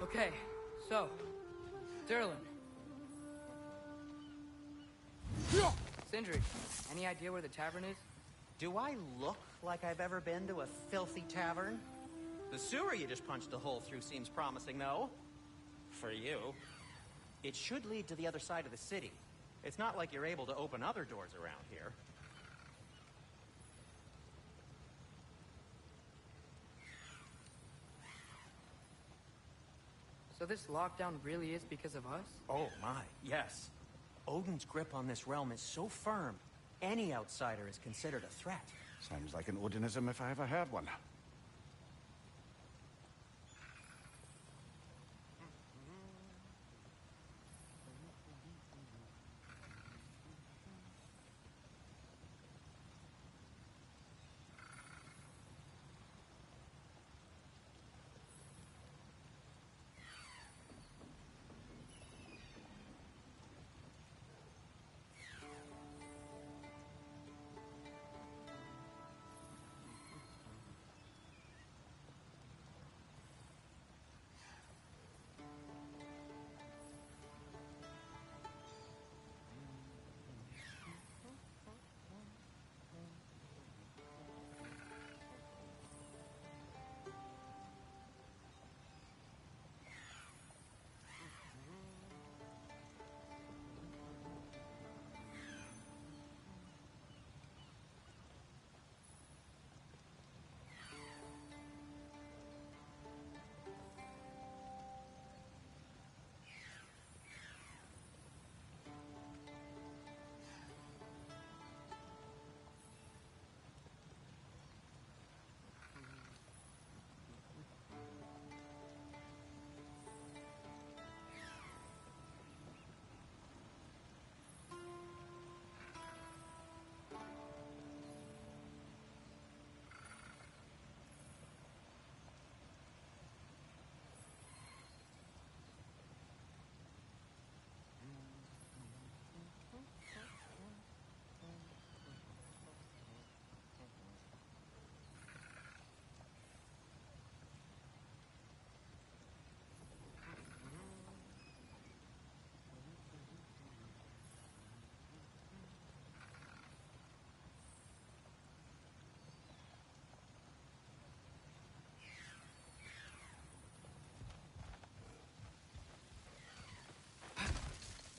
Okay, so, Durlin. Sindri, any idea where the tavern is? Do I look like I've ever been to a filthy tavern? The sewer you just punched a hole through seems promising, though. For you. It should lead to the other side of the city. It's not like you're able to open other doors around here. So this lockdown really is because of us? Oh my, yes. Odin's grip on this realm is so firm, Any outsider is considered a threat. Sounds like an Odinism if I ever heard one.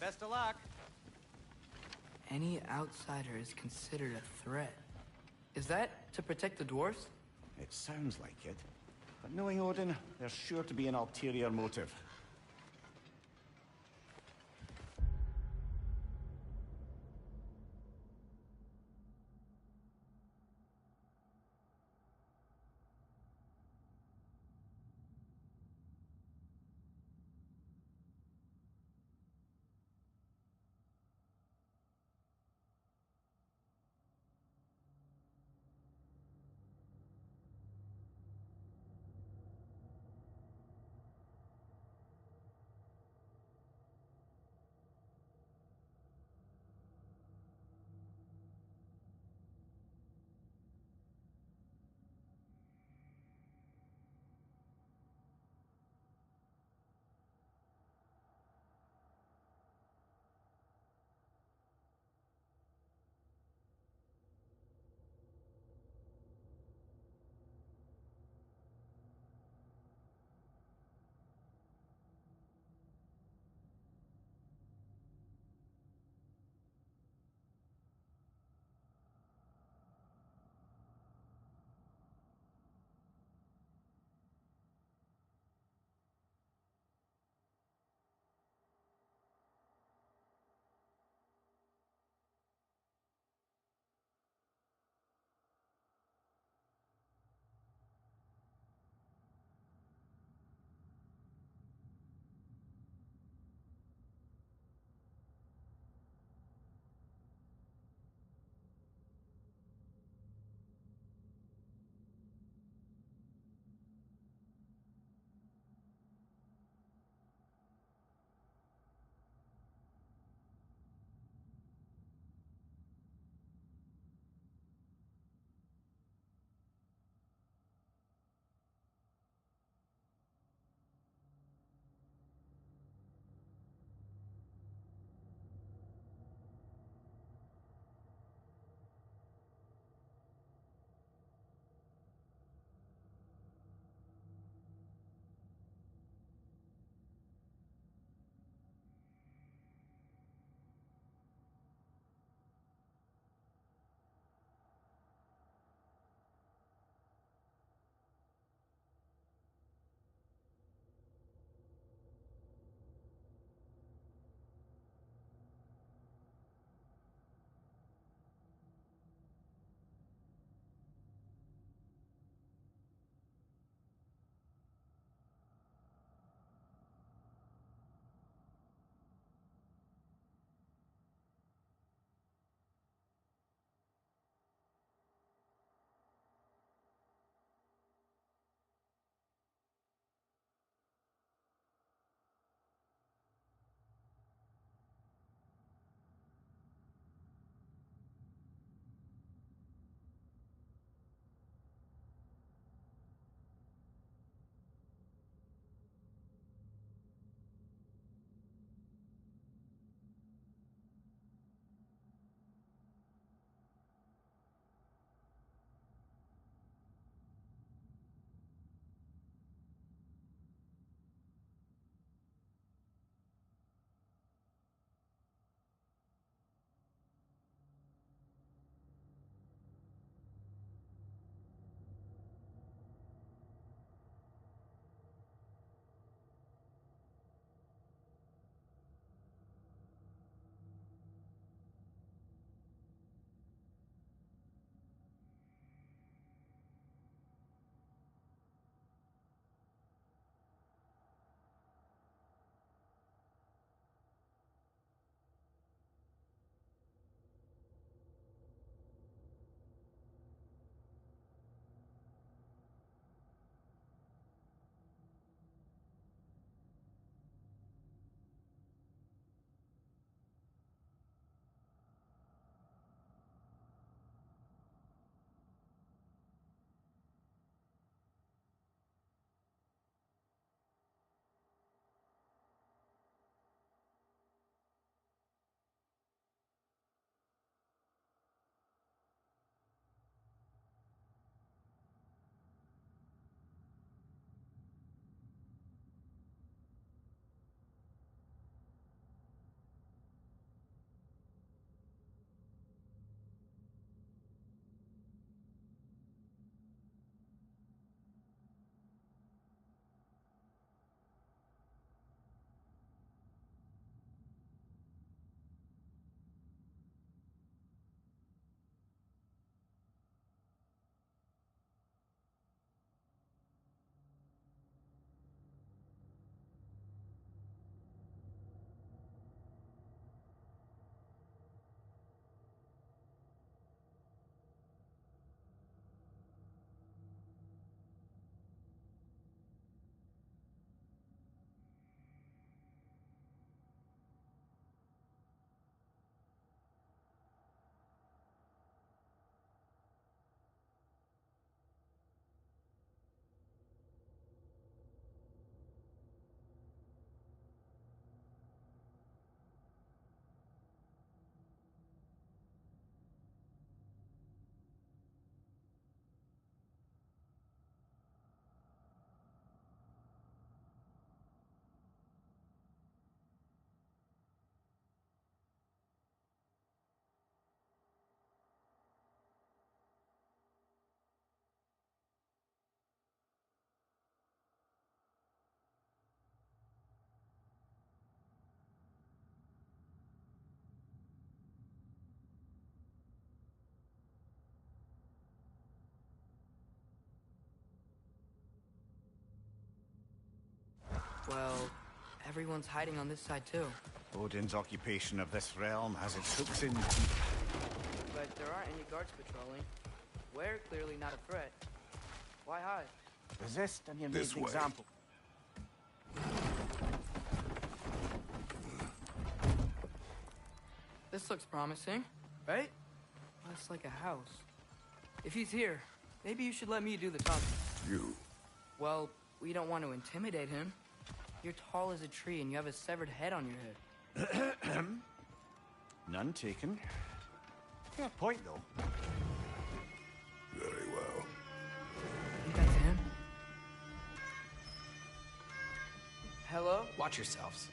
Best of luck. Any outsider is considered a threat. Is that to protect the dwarves? It sounds like it. But knowing Odin, there's sure to be an ulterior motive. Well, everyone's hiding on this side too. Odin's occupation of this realm has its hooks in. But there aren't any guards patrolling. We're clearly not a threat. Why hide? Resist and you This make an way. example. This looks promising, right? Less like a house. If he's here, maybe you should let me do the talking. You. Well, we don't want to intimidate him. You're tall as a tree and you have a severed head on your head. None taken. Fair point, though. Very well. I think that's him. Hello? Watch yourselves.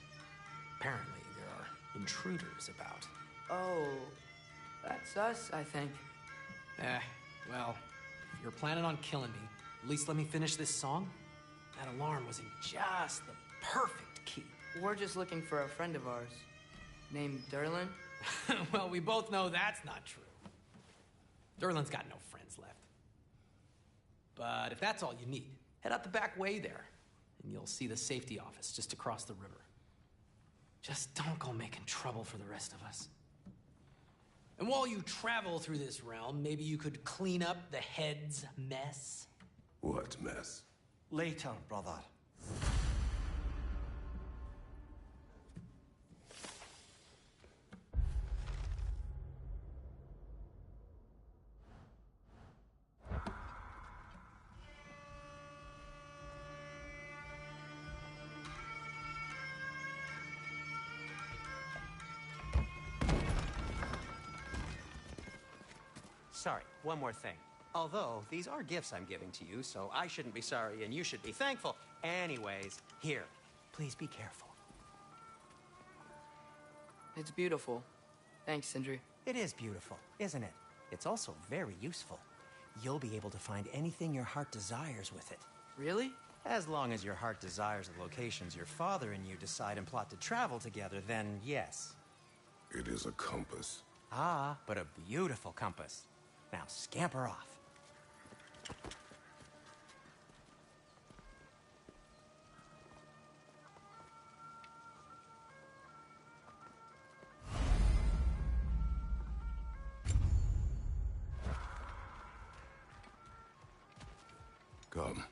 Apparently, there are intruders about. Oh, that's us, I think. Well, if you're planning on killing me, at least let me finish this song. That alarm was in just the perfect key. We're just looking for a friend of ours, named Derlin. Well, we both know that's not true. Derlin's got no friends left. But if that's all you need, head out the back way there, and you'll see the safety office just across the river. Just don't go making trouble for the rest of us. And while you travel through this realm, maybe you could clean up the head's mess. What mess? Later, brother. Sorry, one more thing. Although, these are gifts I'm giving to you, so I shouldn't be sorry and you should be thankful. Anyways, here, please be careful. It's beautiful. Thanks, Sindri. It is beautiful, isn't it? It's also very useful. You'll be able to find anything your heart desires with it. Really? As long as your heart desires the locations your father and you decide and plot to travel together, then yes. It is a compass. Ah, but a beautiful compass. Now scamper off. Come.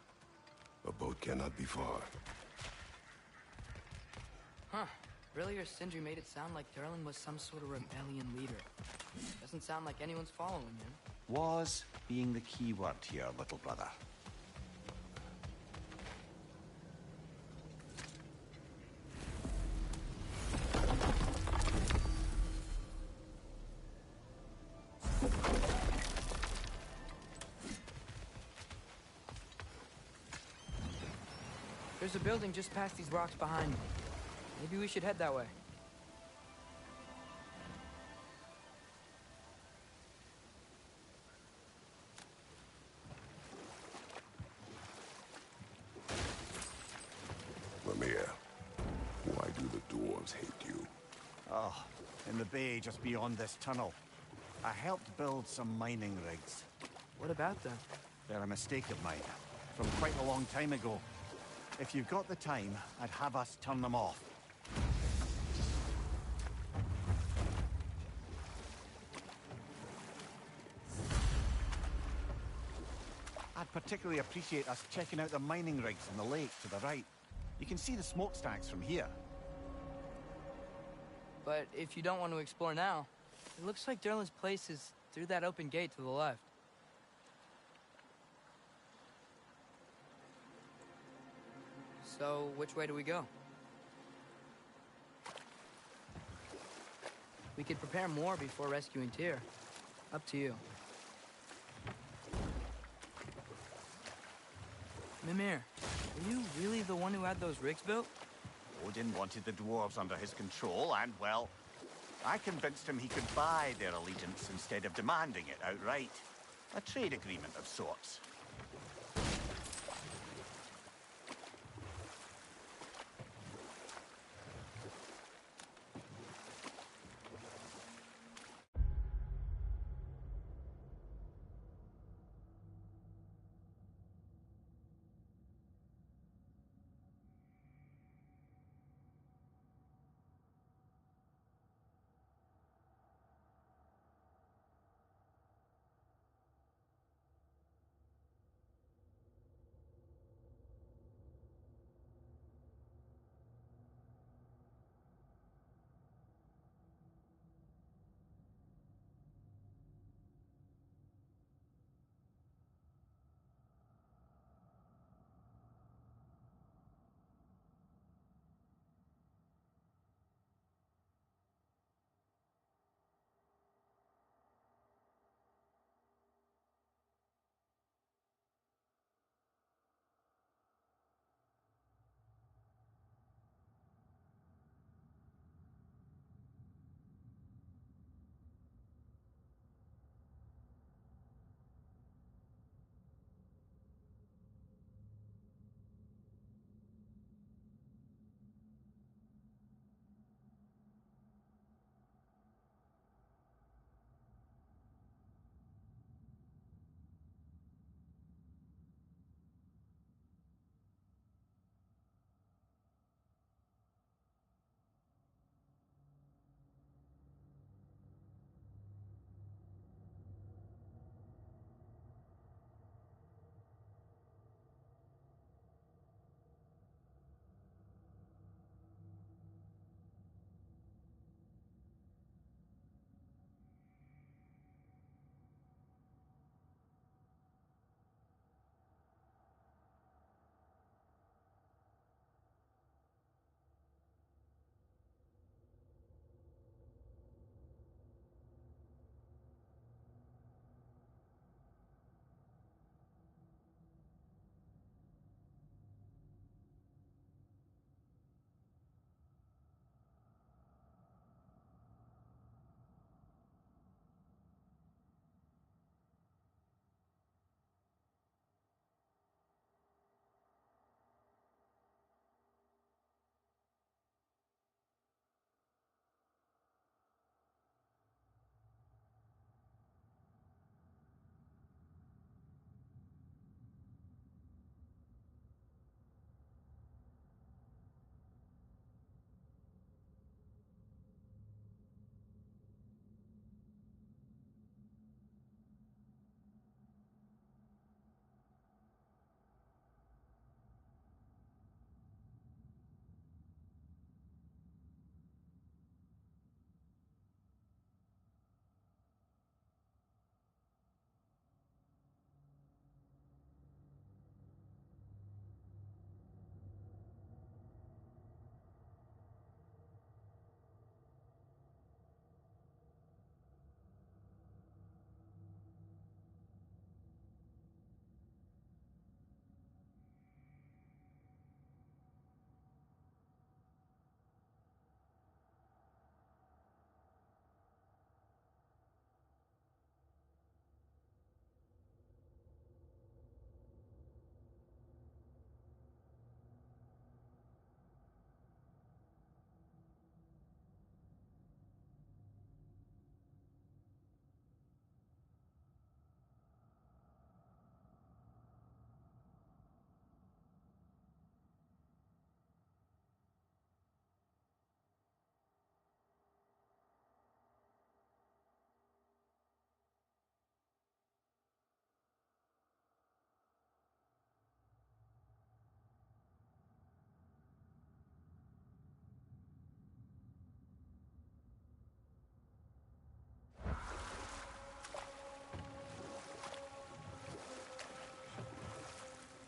A boat cannot be far. Huh. Earlier, Sindri made it sound like Derlin was some sort of rebellion leader. Doesn't sound like anyone's following him. Was being the key word here, little brother. There's a building just past these rocks behind me. Maybe we should head that way. Mimir, why do the dwarves hate you? Oh, in the bay just beyond this tunnel. I helped build some mining rigs. What about them? They're a mistake of mine, from quite a long time ago. If you've got the time, I'd have us turn them off. I'd particularly appreciate us checking out the mining rigs in the lake to the right. You can see the smokestacks from here. But if you don't want to explore now, it looks like Derlin's place is through that open gate to the left. So, which way do we go? We could prepare more before rescuing Tyr. Up to you. Mimir, are you really the one who had those rigs built? Odin wanted the dwarves under his control, and, well, I convinced him he could buy their allegiance instead of demanding it outright. A trade agreement of sorts.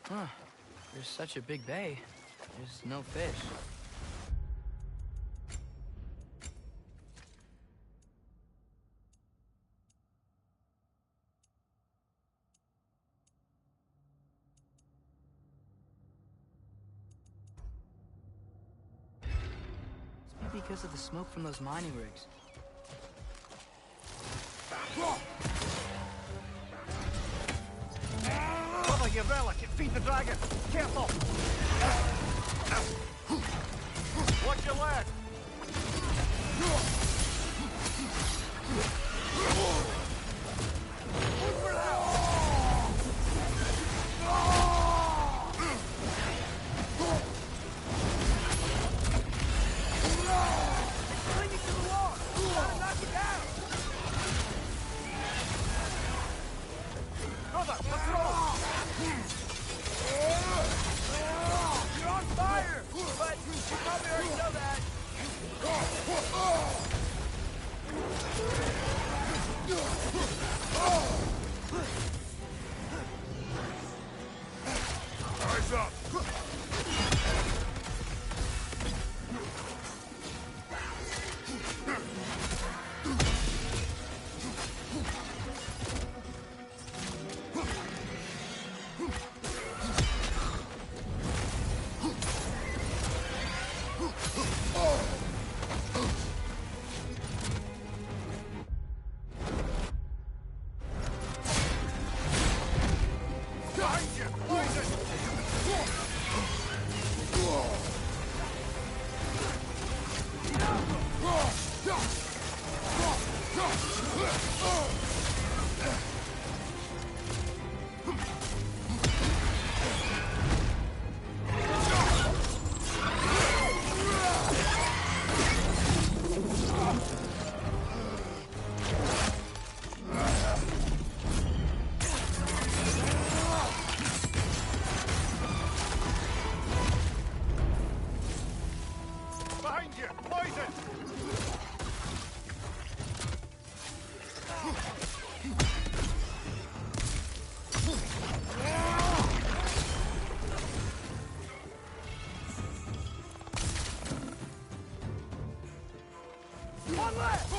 Huh. There's such a big bay. There's no fish. It's maybe because of the smoke from those mining rigs. Cover your relic and feed the dragon. Careful. Watch your leg. Clinging to the wall! Gotta knock it down! Brother, let's roll. You're on fire! But you probably already know that. Eyes up! Behind you. Poison. Behind you. Poison. One left!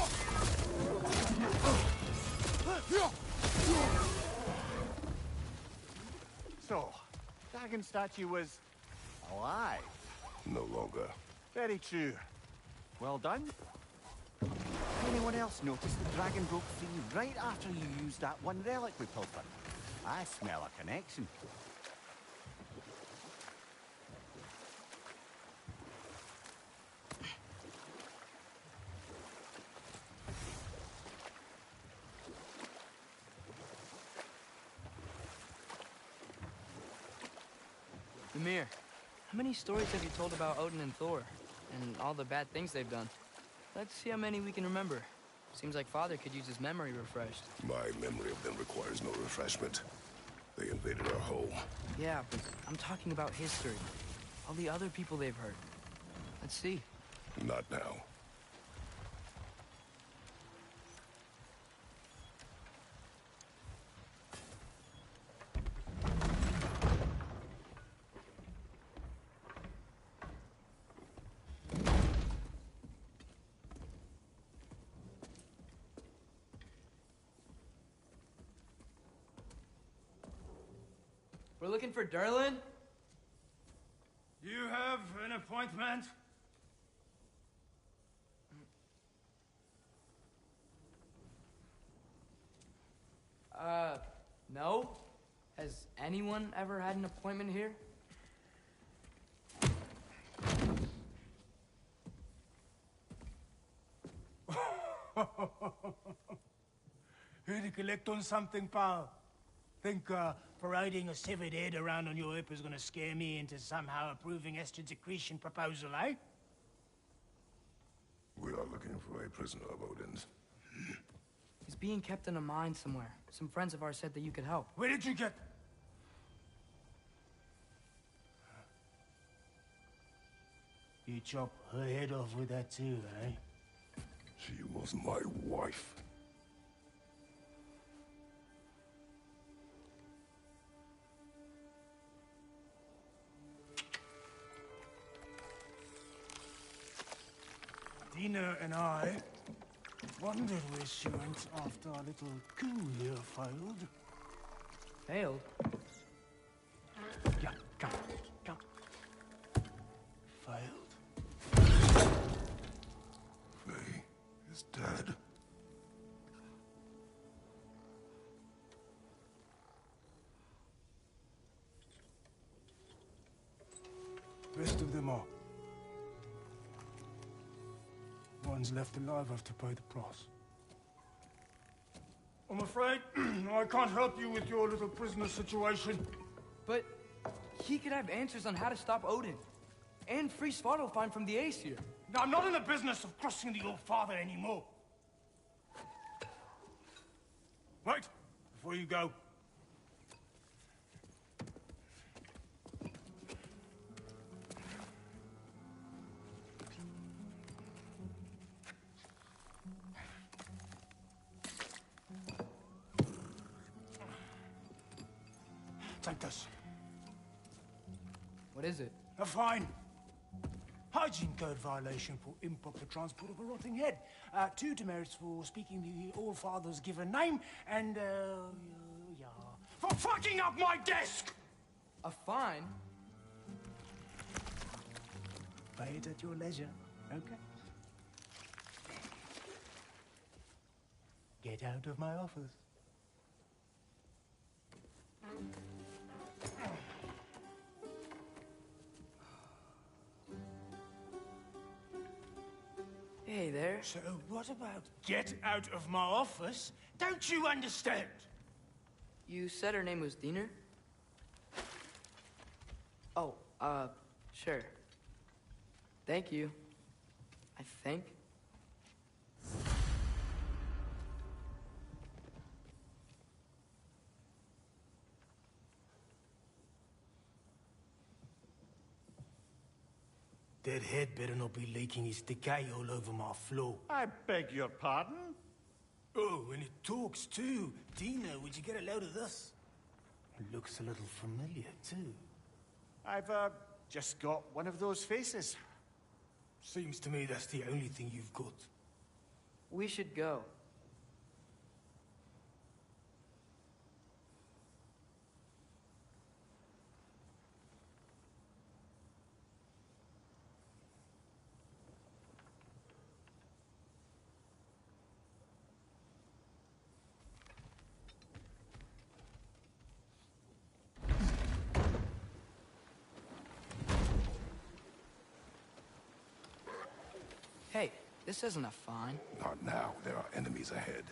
So, dragon statue was alive. No longer. Very true. Well done. Anyone else notice the dragon broke free right after you used that one relic we pilfered? I smell a connection. Ymir, how many stories have you told about Odin and Thor? And all the bad things they've done? Let's see how many we can remember. Seems like Father could use his memory refreshed. My memory of them requires no refreshment. They invaded our home. Yeah, but I'm talking about history. All the other people they've hurt. Let's see. Not now. We're looking for Durlin? You have an appointment? No. Has anyone ever had an appointment here? Here to collect on something, pal? Think, parading a severed head around on your hip is gonna scare me into somehow approving Estrid's accretion proposal, eh? We are looking for a prisoner of Odin's. He's being kept in a mine somewhere. Some friends of ours said that you could help. Where did you get... You chop her head off with that too, eh? She was my wife. Dina and I wondered where she went after our little coup here failed. Failed? Yeah, come. Failed. Faye is dead. Rest of them are. One's left alive have to pay the price. I'm afraid I can't help you with your little prisoner situation. But he could have answers on how to stop Odin. And free Svartalfheim from the Aesir. Now, I'm not in the business of crossing the old father anymore. Right, before you go. Take this. What is it? A fine. Hygiene code violation for improper transport of a rotting head. 2 demerits for speaking the All-Father's given name, and, yeah. For fucking up my desk! A fine? Pay it at your leisure, okay? Get out of my office. Hey there. So what about get out of my office? Don't you understand? You said her name was Diener? Oh, sure. Thank you. I think. That head better not be leaking his decay all over my floor. I beg your pardon? Oh, and it talks too. Dina, would you get a load of this? It looks a little familiar too. I've, just got one of those faces. Seems to me that's the only thing you've got. We should go. Hey, this isn't a fine. Not now. There are enemies ahead.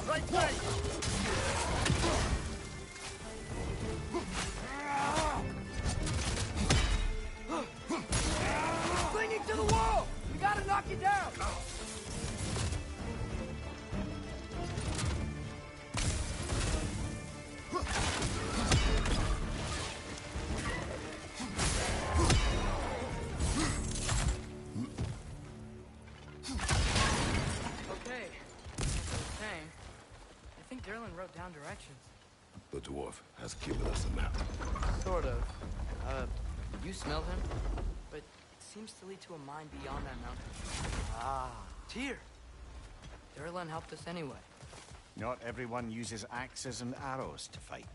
Right place! Clinging to the wall! We gotta knock it down! Okay. I think Derlin wrote down directions. The dwarf has given us a map. Sort of. You smelled him? But it seems to lead to a mine beyond that mountain. Ah, Tyr! Derlin helped us anyway. Not everyone uses axes and arrows to fight.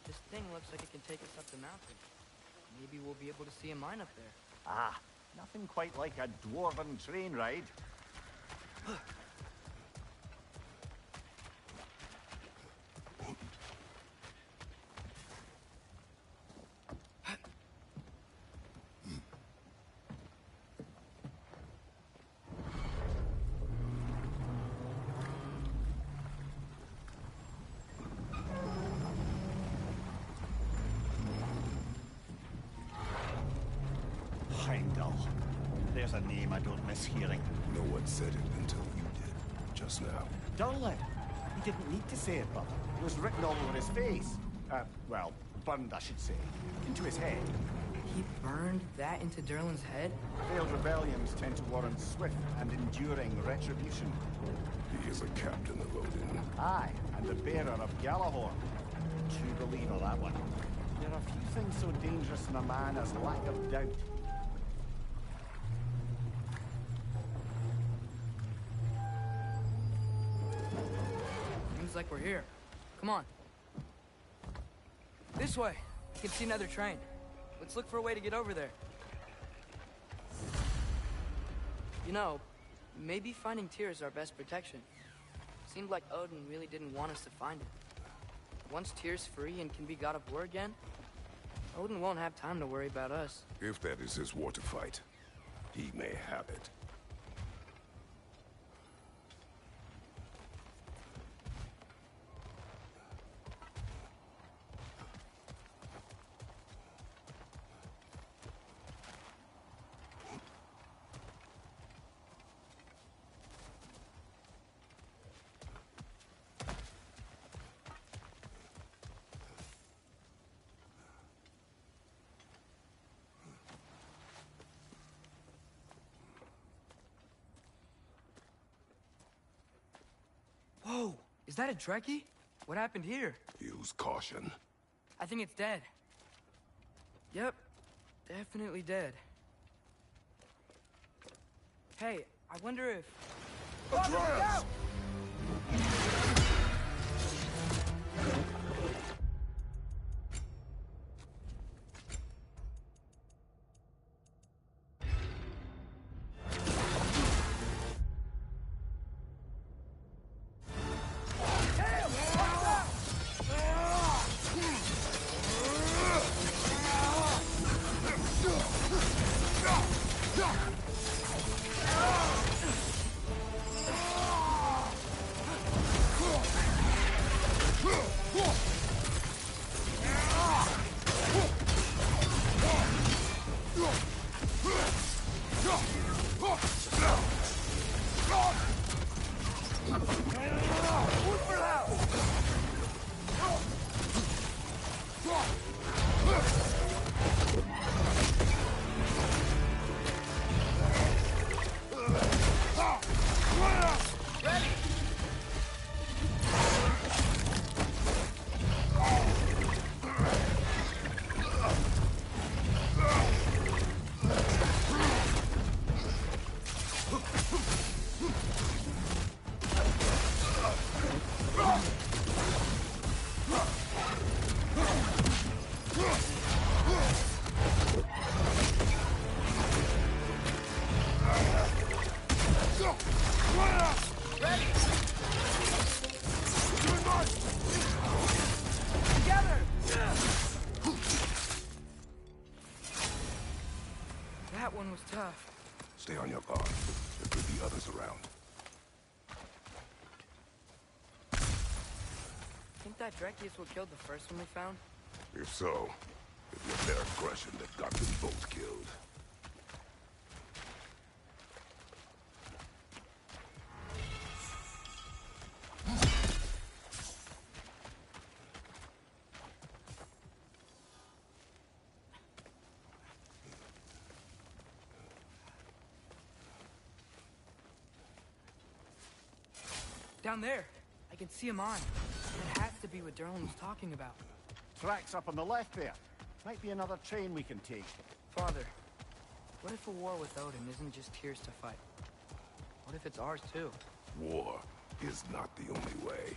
This thing looks like it can take us up the mountain. Maybe we'll be able to see a mine up there. Ah, nothing quite like a dwarven train ride. Heimdall. There's a name I don't miss hearing. No one said it until you did, just now. Durlin! He didn't need to say it, but it was written all over his face. Well, burned, I should say. Into his head. He burned that into Derlin's head? Failed rebellions tend to warrant swift and enduring retribution. He is a captain of Odin. Aye, and the bearer of Galahorn. True believer, that one. There are few things so dangerous in a man as lack of doubt. Seems like we're here. Come on. This way. You can see another train. Let's look for a way to get over there. You know, maybe finding Tyr is our best protection. Seemed like Odin really didn't want us to find it. Once Tyr's free and can be god of war again, Odin won't have time to worry about us. If that is his war to fight, he may have it. Whoa! Is that a Trekkie? What happened here? Use caution. I think it's dead. Yep. Definitely dead. Hey, I wonder if... Atreus! on your guard. There could be others around. Think that Dreki is what killed the first one we found? If so, it was their aggression that got them both killed. Down there. I can see him on. It has to be what Durlin was talking about. Tracks up on the left there. Might be another train we can take. Father, what if a war with Odin isn't just Tyr's to fight? What if it's ours too? War is not the only way.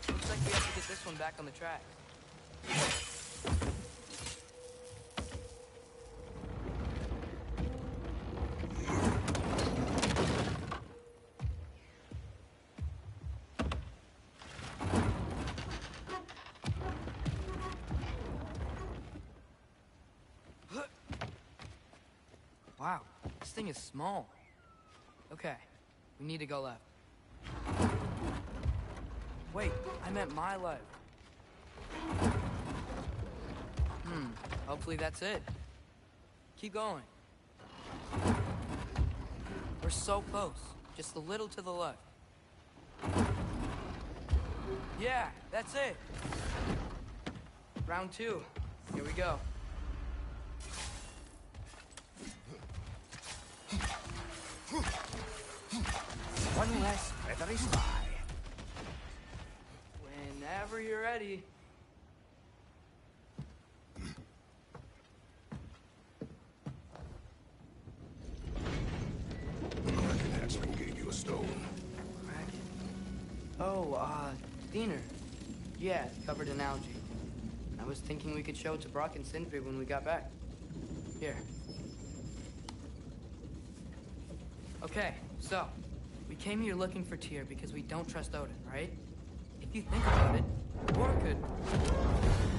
Looks like we have to get this one back on the track. Wow, this thing is small. Okay, we need to go left. Wait, I meant my left. Hopefully that's it. Keep going. We're so close. Just a little to the left. Yeah, that's it. Round 2. Here we go. One less feathery spy. Whenever you're ready. The Kraken henchman gave you a stone. Kraken? Oh, Diener. Yeah, it's covered in algae. I was thinking we could show it to Brock and Sindri when we got back. Here. Okay, so, we came here looking for Tyr because we don't trust Odin, right? If you think about it, war could...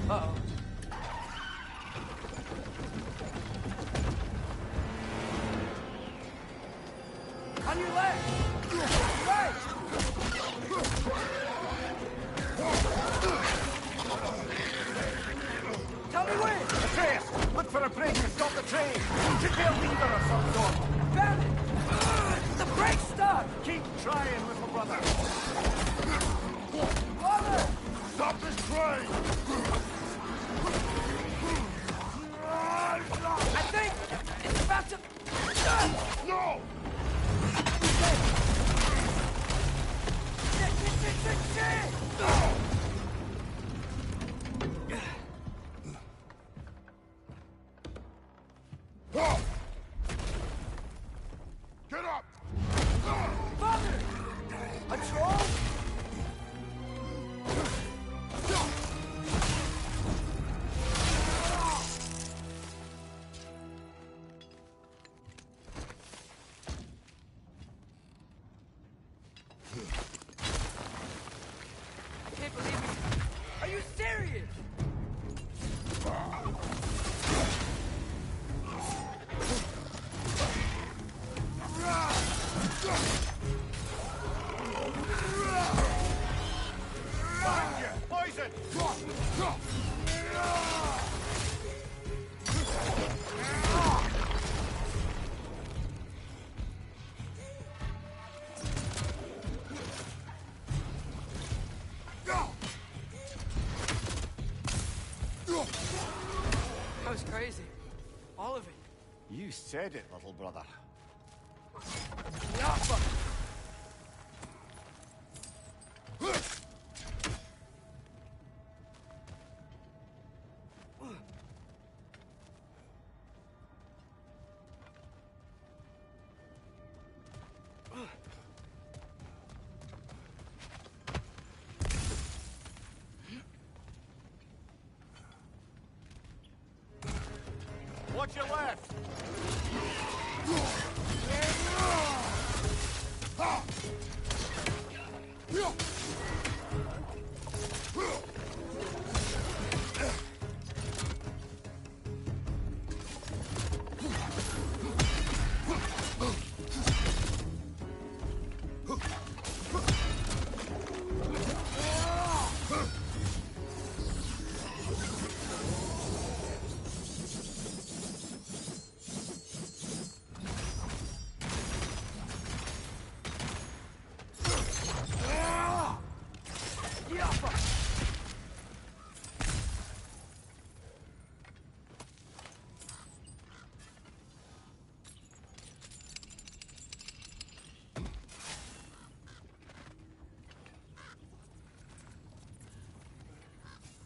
Uh-oh. On your left! Right! Tell me when! Atreus, look for a break to stop the train! Should be a lever of some sort! Found it! The brake's stuck! Keep trying, little brother! Father! Stop this train! I think it's about to... No! Shit! Get up! Father! A troll? I can't believe it. Are you serious? Behind you! Poison! That was crazy. All of it. You said it, little brother. Yappa! What's your left?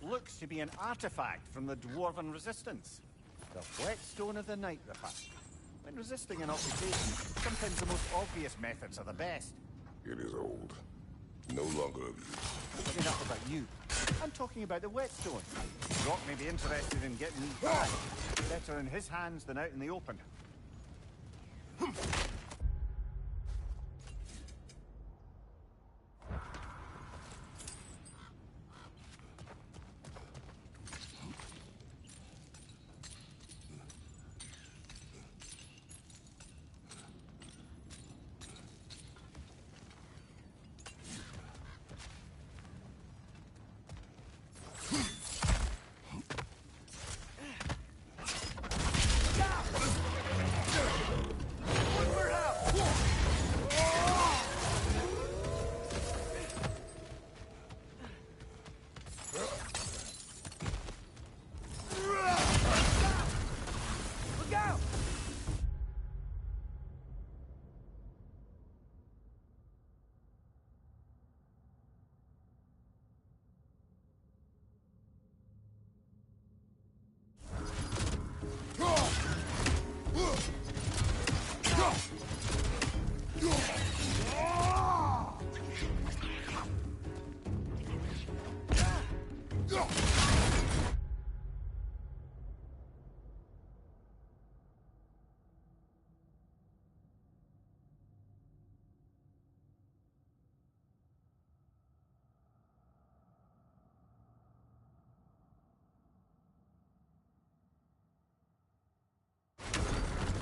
Looks to be an artifact from the Dwarven Resistance. The whetstone of the Night Ripper. When resisting an occupation, sometimes the most obvious methods are the best. It is old. No longer of use. Enough about you. I'm talking about the whetstone. Rock may be interested in getting these back. Better in his hands than out in the open.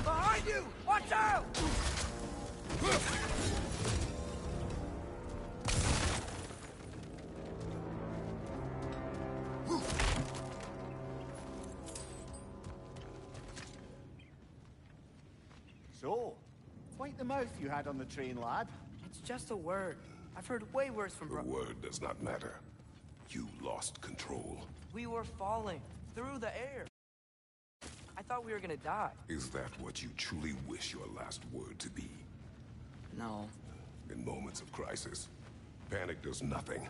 Behind you! Watch out! So, quite the mouth you had on the train, lad. It's just a word. I've heard way worse from The word does not matter. You lost control. We were falling through the air. I thought we were gonna die. Is that what you truly wish your last word to be? No. In moments of crisis, panic does nothing.